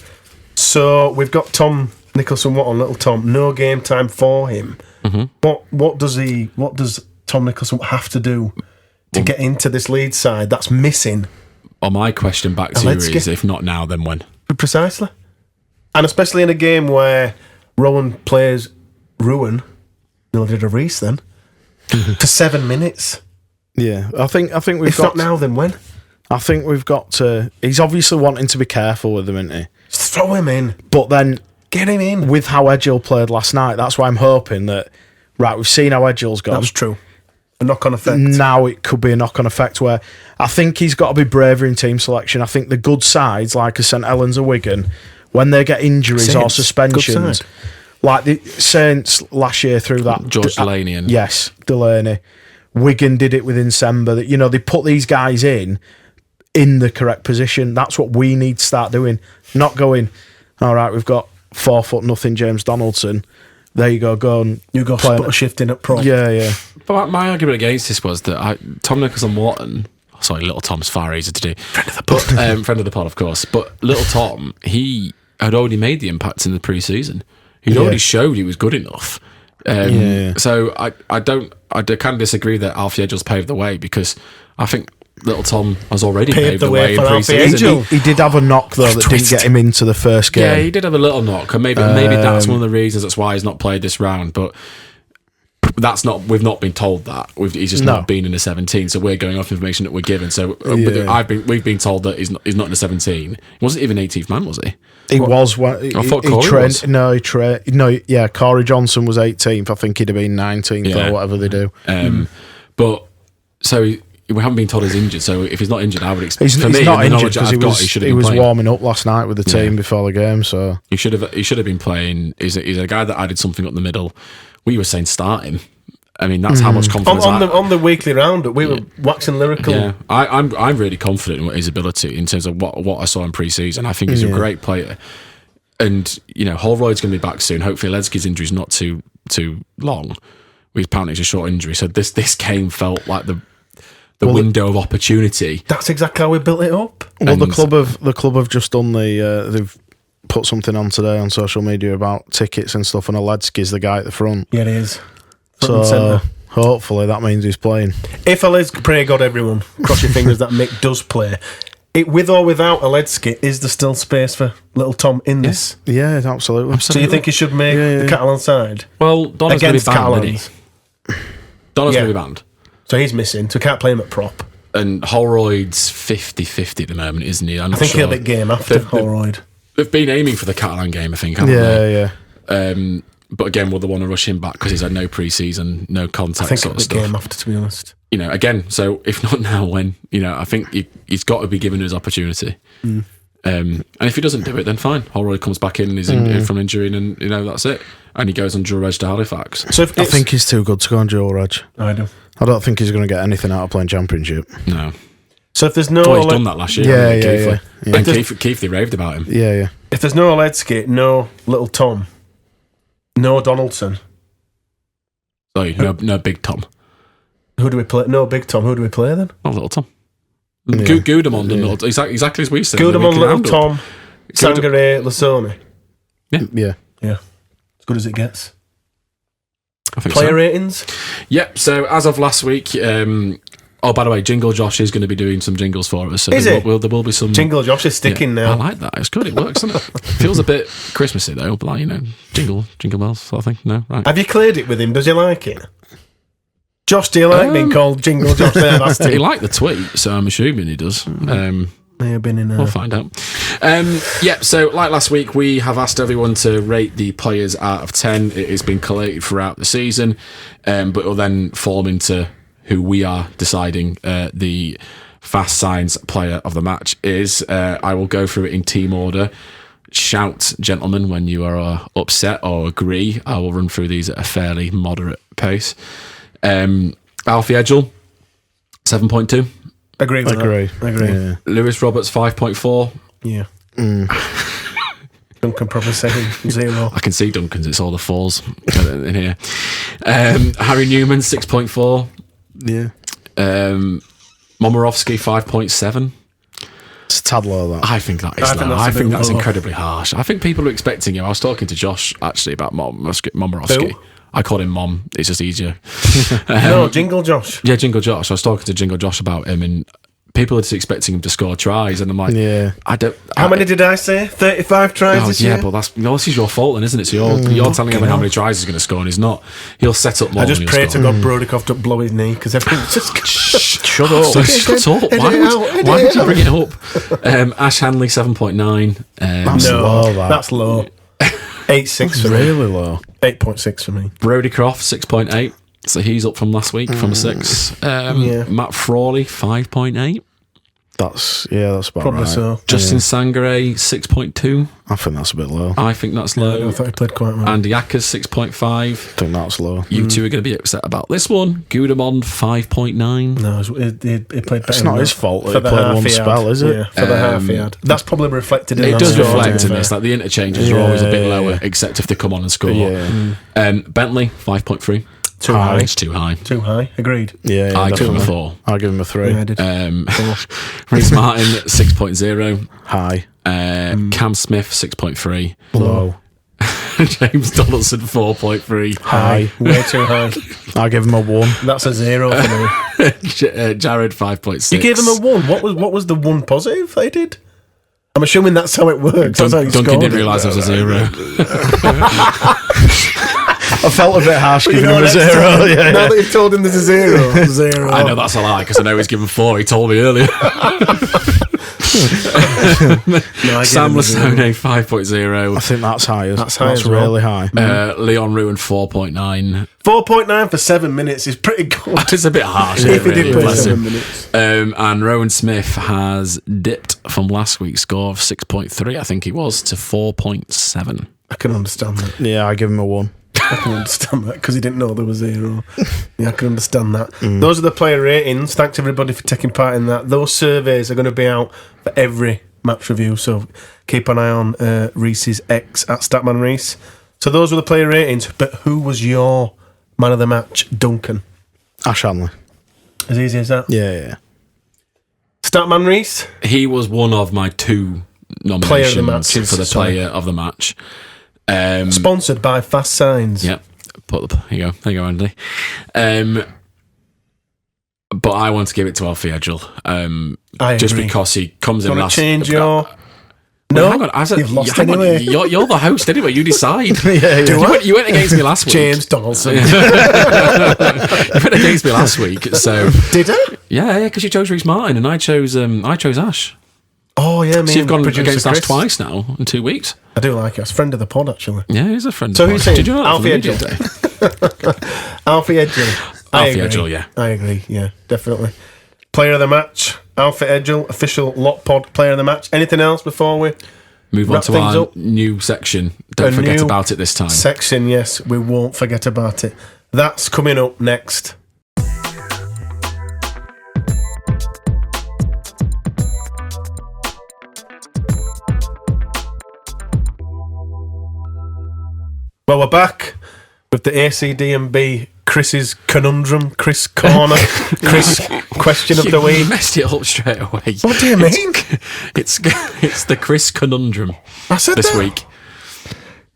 So we've got Tom Nicholson-Watton, little Tom. No game time for him. Mm-hmm. What does Tom Nicholson have to do to get into this Leeds side that's missing? Well, my question back to you is, if not now, then when? Precisely. And especially in a game where Rowan plays Ruin, no, did a Reese then, for 7 minutes. Yeah, I think we've if not now, then when? I think we've got to... He's obviously wanting to be careful with him, isn't he? Just throw him in. But then... Get him in. With how Edghill played last night, that's why I'm hoping that... Right, we've seen how Edghill's gone. That was true. A knock-on effect. Now it could be a knock-on effect where I think he's got to be braver in team selection. I think the good sides, like a St Helens or Wigan, when they get injuries or suspensions, like the Saints last year through that... George Delaney. Yes, Delaney. Wigan did it with Nsemba. That, you know, they put these guys in the correct position. That's what we need to start doing. Not going, all right, we've got 4'0" James Donaldson. There you go and You got spot shifting up prop. Yeah. But my argument against this was that Tom Nicholson-Wharton, sorry, Little Tom's far easier to do. Friend of the pod. Friend of the pod, of course. But Little Tom, he had already made the impact in the pre-season. He'd already showed he was good enough. So I kind of disagree that Alfie Edgel's paved the way, because I think Little Tom has already paved the way in pre-season. He did have a knock though that didn't get him into the first game. Yeah, he did have a little knock, and maybe that's one of the reasons that's why he's not played this round. But we've not been told that. He's just not been in the 17, so we're going off information that we're given. So we've been told that he's not in the 17. He wasn't even 18th man, was he? He was. I thought Corey was. No, he trained. No, yeah, Corey Johnson was 18th. I think he'd have been 19th or whatever they do. But so we haven't been told he's injured. So if he's not injured, I would expect. He's not injured because he was playing. warming up last night with the team before the game. So he should have been playing. He's a guy that added something up the middle. We were saying start him. I mean, that's how much confidence on the weekly roundup. We were waxing lyrical. Yeah, I'm really confident in his ability in terms of what I saw in pre-season. I think he's a great player, and Holroyd's going to be back soon. Hopefully, Ledski's injury is not too long. Apparently, it's a short injury, so this game felt like the window of opportunity. That's exactly how we built it up. Well, the club have just done they've put something on today on social media about tickets and stuff, and Ledski's the guy at the front. Yeah, it is. So hopefully that means he's playing. If Ledski, pray God, everyone, cross your fingers that Mick does play. With or without Ledski, is there still space for Little Tom in this? Yeah, absolutely. So you think he should make the Catalan side? Well, Donna's going to be banned, isn't he? Donna's going to be banned. So he's missing, so we can't play him at prop. And Holroyd's 50-50 at the moment, isn't he? I think he'll be game after Holroyd. They've been aiming for the Catalan game, I think, haven't they? Yeah. But again, will they want to rush him back because he's had no pre-season, no contact? I think it'll be game after, to be honest. Again, so if not now, when? I think he's got to be given his opportunity. And if he doesn't do it, then fine. Holroyd comes back in and he's from injury, and that's it. And he goes on dual reg to Halifax. So I think he's too good to go on dual reg. I do. I don't think he's going to get anything out of playing Championship. No. So if there's no... he's done that last year. Yeah. And Keith, they raved about him. Yeah. If there's no Ledski, no Little Tom, no Donaldson. Sorry, no Big Tom. Who do we play? No Big Tom. Who do we play then? Oh, Little Tom. Yeah. Gudamond and Little, exactly as we said. Gudamond, Little Tom, Sangare, Lasoni. Yeah. As good as it gets. I think Player ratings? Yep, so as of last week, by the way, Jingle Josh is going to be doing some jingles for us. So there will be some... Jingle Josh is sticking now. I like that. It's good. It works, doesn't it? Feels a bit Christmassy, though. But jingle bells sort of thing. No, right. Have you cleared it with him? Does he like it? Josh, do you like being called Jingle Josh there? He liked the tweet, so I'm assuming he does. May have been in We'll find out. So like last week, we have asked everyone to rate the players out of 10. It has been collated throughout the season, but it'll then form into who we are deciding the Fast Signs player of the match is. I will go through it in team order. Shout, gentlemen, when you are upset or agree. I will run through these at a fairly moderate pace. Alfie Edgell, 7.2. Agree. Yeah. Lewis Roberts, 5.4. Yeah. Duncan probably saying 0. I can see Duncan's, it's all the fours in here. Harry Newman, 6.4. Yeah. Momorovsky, 5.7. It's a tad low, that. I think that is low. I think that's incredibly harsh. I think people are expecting I was talking to Josh actually about Momorovsky. Who? I called him Mom. It's just easier. No, Jingle Josh. Yeah, Jingle Josh. I was talking to Jingle Josh about him, and people are just expecting him to score tries, and I'm like, I don't. How many did I say? 35 tries this year? Yeah, but this is your fault, then, isn't it? So you're telling him how many tries he's going to score, and he's not. He'll set up more. I just pray to God Brodikoff don't blow his knee because everyone's just shut up. Shut up. Why would you bring it up? Ash Hanley, 7.9. That's low. That's low. 8.6 for me. Really low. 8.6 for me. Brodie Croft, 6.8. So he's up from last week from a 6. Matt Frawley, 5.8. That's about Probably right. so. Justin Sangare 6.2. I think that's a bit low. I think that's low. I thought he played quite well. Andy Ackers 6.5. I think that's low. You two are going to be upset about this one. Gudamond 5.9. No, he played better. It's than not that. his fault that For he the played half one he had. spell, is it? Yeah, for the half he had. That's probably reflected in It that does score, reflect to in be this. fair. Like the interchanges are always a bit lower, except if they come on and score. Yeah. Bentley 5.3. Too high. It's too high. Too high. Agreed. Yeah, I give him a definitely. 4. I'll give him a 3. Yeah, I did. Reece Martin 6.0. High. Cam Smith 6.3. Low. James Donaldson 4.3. High. Way too high. I'll give him a 1. That's a 0 for me. Jared 5.6. You gave him a 1. What was the one positive they did? I'm assuming that's how it works. That's how you Duncan scored didn't it. realise there was a 0. I felt a bit harsh giving him a next 0. time, Yeah, now that you've told him there's a 0. I know that's a lie because I know he's given 4. He told me earlier. Sam Lasone 5.0. I think that's high. That's high as well. really high. Leon Ruin 4.9. 4.9 for 7 minutes is pretty good. It's a bit harsh. If he really, did play bless 7 him. minutes. And Rowan Smith has dipped from last week's score of 6.3, I think he was, to 4.7. I can understand that. Yeah, I give him a 1. I can understand that because he didn't know there was 0. Yeah, I can understand that. Those are the player ratings. Thanks everybody for taking part in that. Those surveys are going to be out for every match review, so keep an eye on Reese's X at Statman Reese. So those were the player ratings, but who was your man of the match, Duncan? Ash Hanley. As easy as that. Yeah. Statman Reese? He was one of my 2 nominations Player of the match, for the sorry. player of the match. Sponsored by Fast Signs. Yep. There you go, Andy. But I want to give it to Alfie Edgell. I just agree. because he comes in Want to last. change your... Well, No, hang on. you've lost anyway. You're the host anyway. You decide. I? You went against me last week. James Donaldson. You went against me last week. So Did I? yeah, because you chose Reece Martin and I chose Ash. Oh, yeah, me So you've and gone producer against Ash Chris. twice now in 2 weeks. I do like us. Friend of the pod, actually. Yeah, he's a friend. So of who's mine. saying? Did you know that Alfie from the media Edgell. day? Alfie Edgell. I Alfie agree. Edgell, yeah. I agree, yeah, definitely. Player of the match, Alfie Edgell, official Lot Pod player of the match. Anything else before we Move on wrap to things our up? new section. Don't A forget new about it this time. section? Yes, we won't forget about it. That's coming up next. Well, we're back with the ACD&B Chris's conundrum, Chris Corner, Chris question of the You week. messed it up straight away. What do you mean? It's the Chris conundrum I said this that. week.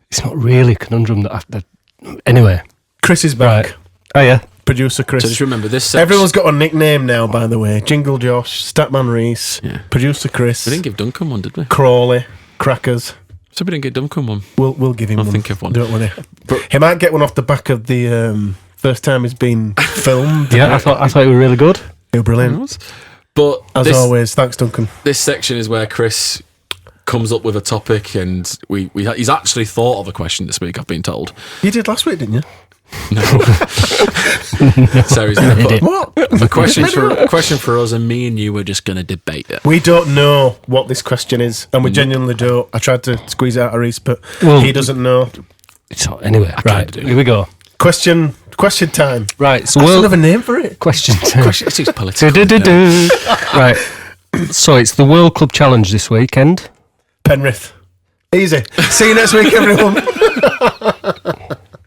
It's not really a conundrum that anyway. Chris is back. Right. Oh yeah. Producer Chris. So just remember this section. Everyone's got a nickname now, by the way. Jingle Josh, Statman Reese, Yeah. Producer Chris, We didn't give Duncan one, did we? Crawley, Crackers. So we didn't give Duncan one. We'll give him I'll one. think of one. Don't worry. He might get one off the back of the first time he's been filmed. Yeah, I thought it was really good. You're brilliant. But As this, always, thanks, Duncan. this section is where Chris comes up with a topic, and he's actually thought of a question this week. I've been told. You did last week, didn't you? No. So he's going to put What? a question for us, and me and you are just going to debate it. We don't know what this question is, and we genuinely don't. I tried to squeeze it out of Reese, but Well, he doesn't know. Anyway, right. do. Here we go. Question time. Right. So I still we'll have a name for it. question two. It's too political. Du-du-du-du. Right. So it's the World Club Challenge this weekend. Penrith. Easy. See you next week, everyone.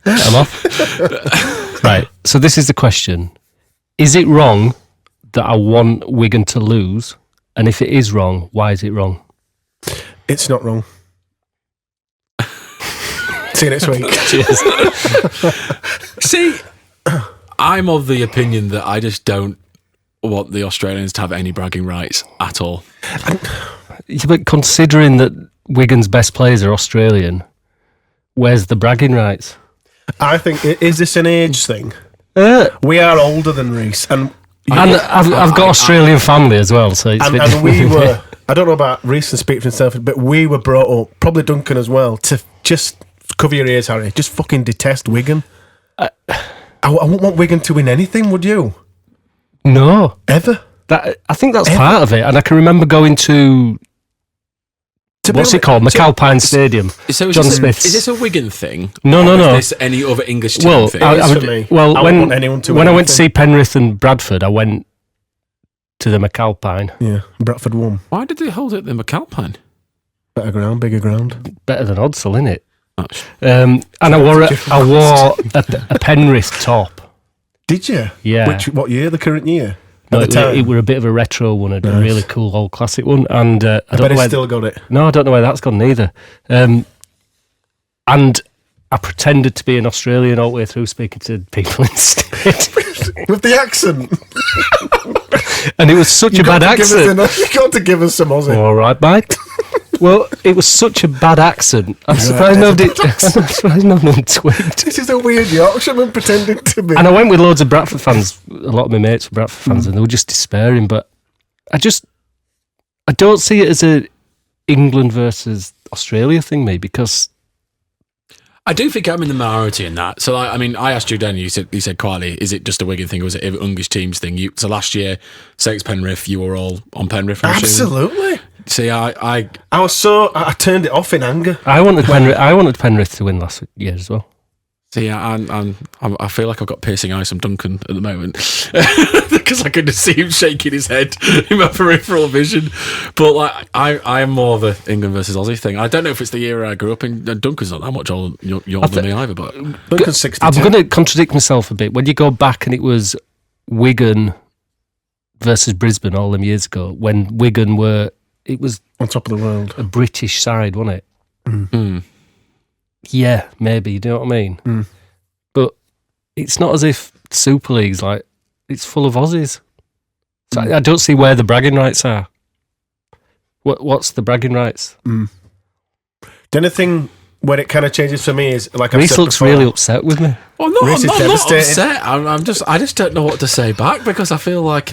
I'm off. Right. So this is the question. Is it wrong that I want Wigan to lose? And if it is wrong, why is it wrong? It's not wrong. See you next week. Cheers. See, I'm of the opinion that I just don't want the Australians to have any bragging rights at all. Yeah, but considering that Wigan's best players are Australian, where's the bragging rights? I think, is this an age thing? And We are older than Reese, and I've got Australian family as well, so it's and we were. I don't know about Reese and speak for himself, but we were brought up, probably Duncan as well, to just cover your ears, Harry. Just fucking detest Wigan. I wouldn't want Wigan to win anything, would you? No. Ever? I think that's part of it. And I can remember going to what's it called? McAlpine Stadium. So John Smith's. Is this a Wigan thing? No. Is this any other English team thing? When I went to see Penrith and Bradford, I went to the McAlpine. Yeah, Bradford won. Why did they hold it at the McAlpine? Better ground, bigger ground. Better than Odsal, innit? And I wore a Penrith top. Did you? Yeah. What year? The current year? No, it were a bit of a retro one, a really cool old classic one. And I bet he's still got it. No, I don't know where that's gone either. And I pretended to be an Australian all the way through, speaking to people instead. With the accent. And it was such a bad accent. You got to give us some Aussie. All right, mate. Well, it was such a bad accent. I'm surprised nobody twigged. This is a weird Yorkshireman pretending to be. And I went with loads of Bradford fans. A lot of my mates were Bradford fans, and they were just despairing. But I don't see it as a England versus Australia thing, mate, because I do think I'm in the minority in that. So, I asked you then. You said quietly, is it just a Wigan thing, or is it an English teams thing? So last year, Saints Penrith, you were all on Penrith. Absolutely. See, I turned it off in anger. I wanted Penrith to win last year as well. See, I feel like I've got piercing eyes from Duncan at the moment because I could see him shaking his head in my peripheral vision. But I am more of the England versus Aussie thing. I don't know if it's the era I grew up in. Duncan's not that much older than me either. But Duncan's 62. I'm going to contradict myself a bit. When you go back and it was Wigan versus Brisbane all them years ago, when Wigan were. It was on top of the world. A British side, wasn't it? Mm. Yeah, maybe. You know what I mean? Mm. But it's not as if Super League's like it's full of Aussies. So I don't see where the bragging rights are. What's the bragging rights? The only thing where it kind of changes for me is Reece looks really upset with me. Well, no, I'm not upset. I just don't know what to say back because I feel like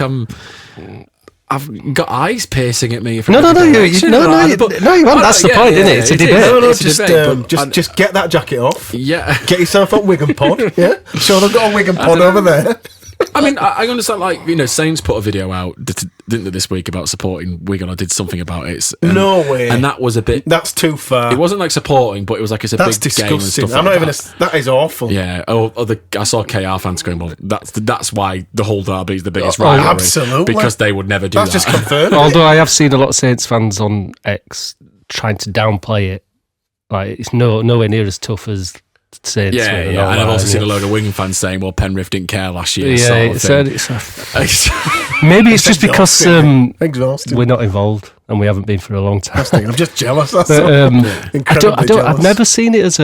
I've got eyes piercing at me. No, you haven't. That's the point, isn't it? It's a debate. Just get that jacket off. Yeah, get yourself a Wigan pod. Yeah, sure, they've got a Wigan pod over there. I mean, I understand. Saints put a video out, didn't they, this week about supporting Wigan? I did something about it. No way. And that was a bit. That's too far. It wasn't like supporting, but it was like it's a that's big disgusting. game and stuff. I'm like not even. That is awful. Yeah. I saw KR fans going, well, that's why the whole derby is the biggest rivalry. Absolutely. Because they would never do that. That's just confirmed. Although I have seen a lot of Saints fans on X trying to downplay it, like it's nowhere near as tough as. Saints, yeah. And I've also seen a load of Wigan fans saying, well, Penrith didn't care last year. Yeah, sort of maybe it's just because exhausting. We're not involved and we haven't been for a long time. I'm just jealous. That's incredibly jealous. I've never seen it as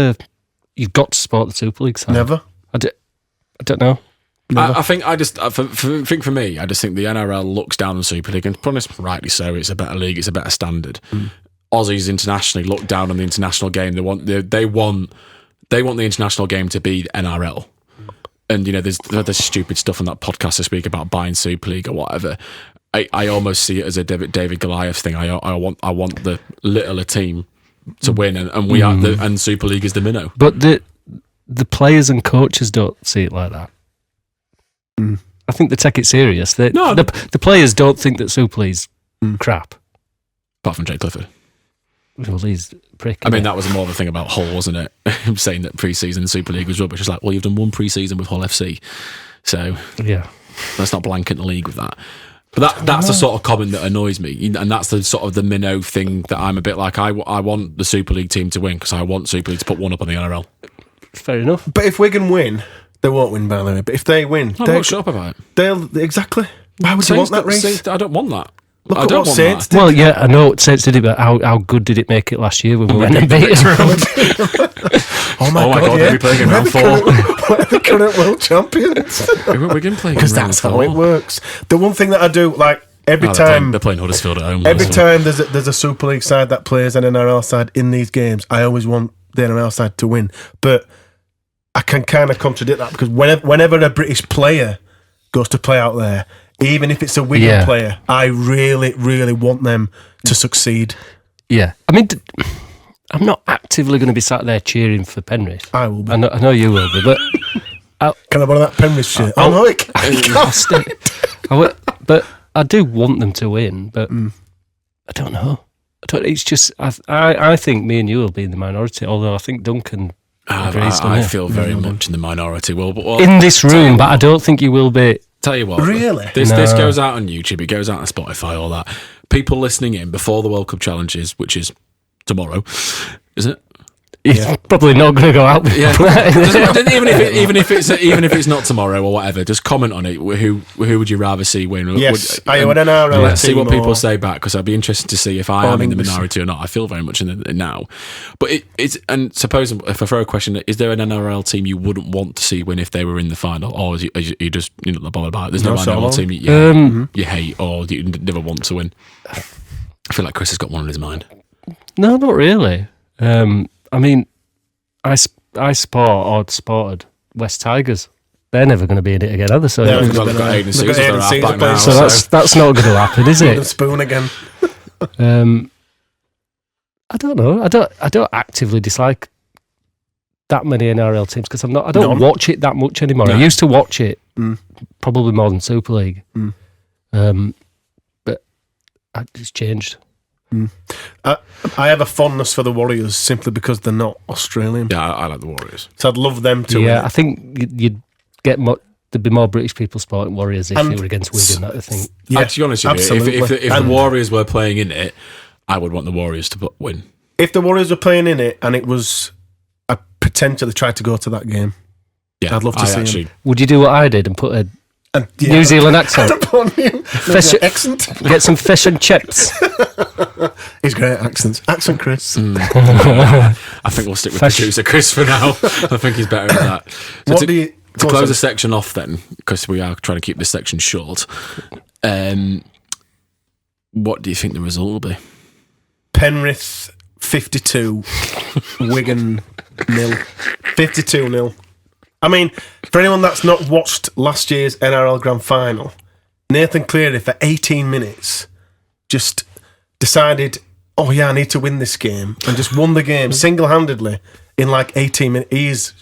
you've got to support the Super League side. Never. I don't know. I think for me, I just think the NRL looks down on Super League, and probably rightly so. It's a better league. It's a better standard. Aussies internationally look down on the international game. They want the international game to be NRL. And, there's stupid stuff on that podcast this week about buying Super League or whatever. I almost see it as a David Goliath thing. I want the littler team to win, and we are and Super League is the minnow. But the players and coaches don't see it like that. I think they take it serious. The players don't think that Super League's crap. Apart from Jay Clifford. Well, he's a prick. I mean, that was more of a thing about Hull, wasn't it? Him saying that pre-season Super League was rubbish. It's like, well, you've done one pre-season with Hull FC, so yeah, let's not blanket the league with that. But that's the sort of comment that annoys me, and that's the sort of the minnow thing that I'm a bit like. I want the Super League team to win because I want Super League to put one up on the NRL. Fair enough. But if Wigan win, they won't win, by the way. But if they win, they'll shut up about it. Exactly. Why would you want that race? I don't want that. Look at what Saints did. Well, yeah, I know Saints did it, but how good did it make it last year when we went and beat them? Oh my God, they'll be playing in round 4. We're the current world champions. We're going to play because that's how it works. The one thing that I do, like every time they're playing Huddersfield at home. Every time there's a Super League side that plays an NRL side in these games, I always want the NRL side to win. But I can kind of contradict that because whenever a British player goes to play out there, even if it's a Wigan player, I really, really want them to succeed. Yeah. I mean, I'm not actively going to be sat there cheering for Penrith. I will be. I know you will be, but... Can I borrow that Penrith shirt? Oh, no, I can't. But I do want them to win, but I don't know. It's just I think me and you will be in the minority. Although I think Duncan agrees. I feel very much in the minority. Well, in this room, but I don't think you will be. Tell you what, really, this goes out on YouTube. It goes out on Spotify. All that. People listening in before the World Cup challenges, which is tomorrow, isn't it? It's probably not going to go out. Yeah. even if it's not tomorrow or whatever, just comment on it. Who would you rather see win? Yes, are you an NRL Let's see what team people or- say back, because I'd be interested to see if I am in the minority or not. I feel very much in the now, but it's and suppose if I throw a question, is there an NRL team you wouldn't want to see win if they were in the final, or are you just not bothered about it? There's no NRL team you hate or you never want to win. I feel like Chris has got one in his mind. No, not really. I mean, I supported West Tigers. They're never going to be in it again, are they? So, They've got Aiden Sousa, they're half-back now, so that's not going to happen, is it? Spoon again. I don't know. I don't actively dislike that many NRL teams because I don't watch it that much anymore. No. I used to watch it probably more than Super League, but it's changed. I have a fondness for the Warriors simply because they're not Australian. Yeah, I like the Warriors. So I'd love them to win. I think you'd get there'd be more British people supporting Warriors if they were against Wigan. I think. Yeah, to be honest with you, if the Warriors were playing in it, I would want the Warriors to win. If the Warriors were playing in it and it was a potentially tried to go to that game, I'd love to see them. Would you do what I did and put a New Zealand accent? Accent. Get some fish and chips. He's great at accents. Accent Chris. I think we'll stick with producer Chris for now. I think he's better at that. So to close the section off then, because we are trying to keep this section short, what do you think the result will be? Penrith 52, Wigan 0. 52-0. I mean, for anyone that's not watched last year's NRL Grand Final, Nathan Cleary for 18 minutes just decided, I need to win this game, and just won the game single-handedly in like 18 minutes. He's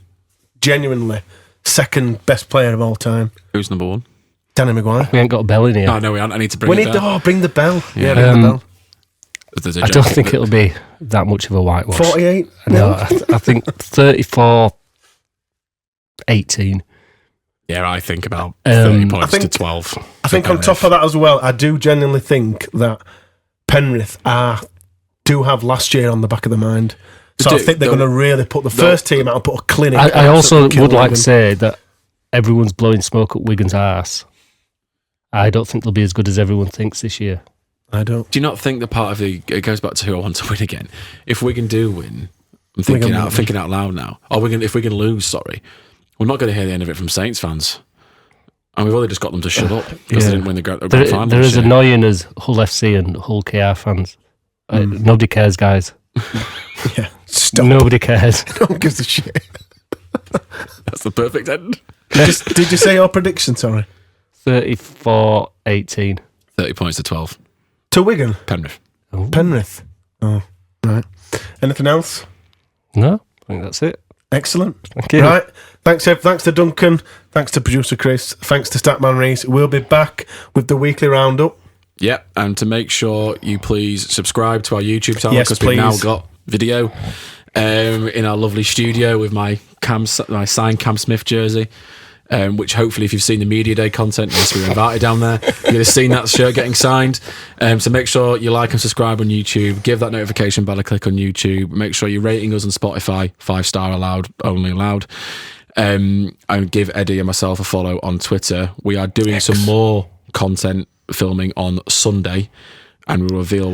genuinely second best player of all time. Who's number one? Danny Maguire. We ain't got a bell in here. Oh, no, we haven't. I need to bring it down. Bring the bell. Yeah, bring the bell. I don't think it'll be that much of a whitewash. 48? No, I think 34-18. Yeah, I think about 30 points to 12. I think on top of that as well, I do genuinely think that Penrith do have last year on the back of their mind. So I think they're going to really put the first team out and put a clinic. I also would like to say that everyone's blowing smoke at Wigan's arse. I don't think they'll be as good as everyone thinks this year. I don't. Do you not think the part of it goes back to who I want to win again? If Wigan do win, I'm thinking out loud now. If Wigan lose, sorry, we're not going to hear the end of it from Saints fans. And we've only just got them to shut up because they didn't win the grand final. They're as annoying as Hull FC and Hull KR fans. Nobody cares, guys. Yeah, stop. Nobody cares. No one gives a shit. That's the perfect end. Did you say your prediction, sorry? 34-18. 30 points to 12. To Wigan? Penrith. Oh. Penrith. Oh, right. Anything else? No, I think that's it. Excellent. Thank you. Right. Thanks, Ed. Thanks to Duncan. Thanks to producer Chris. Thanks to Statman Reese. We'll be back with the weekly roundup. Yep, and to make sure you please subscribe to our YouTube channel, Yes, because we've now got video in our lovely studio with my signed Cam Smith jersey, which hopefully if you've seen the Media Day content, yes, we were invited down there, you'd have seen that shirt getting signed. So make sure you like and subscribe on YouTube, give that notification bell a click on YouTube, make sure you're rating us on Spotify, 5-star allowed, only allowed, and give Eddie and myself a follow on Twitter. We are doing some more content filming on Sunday, and we'll reveal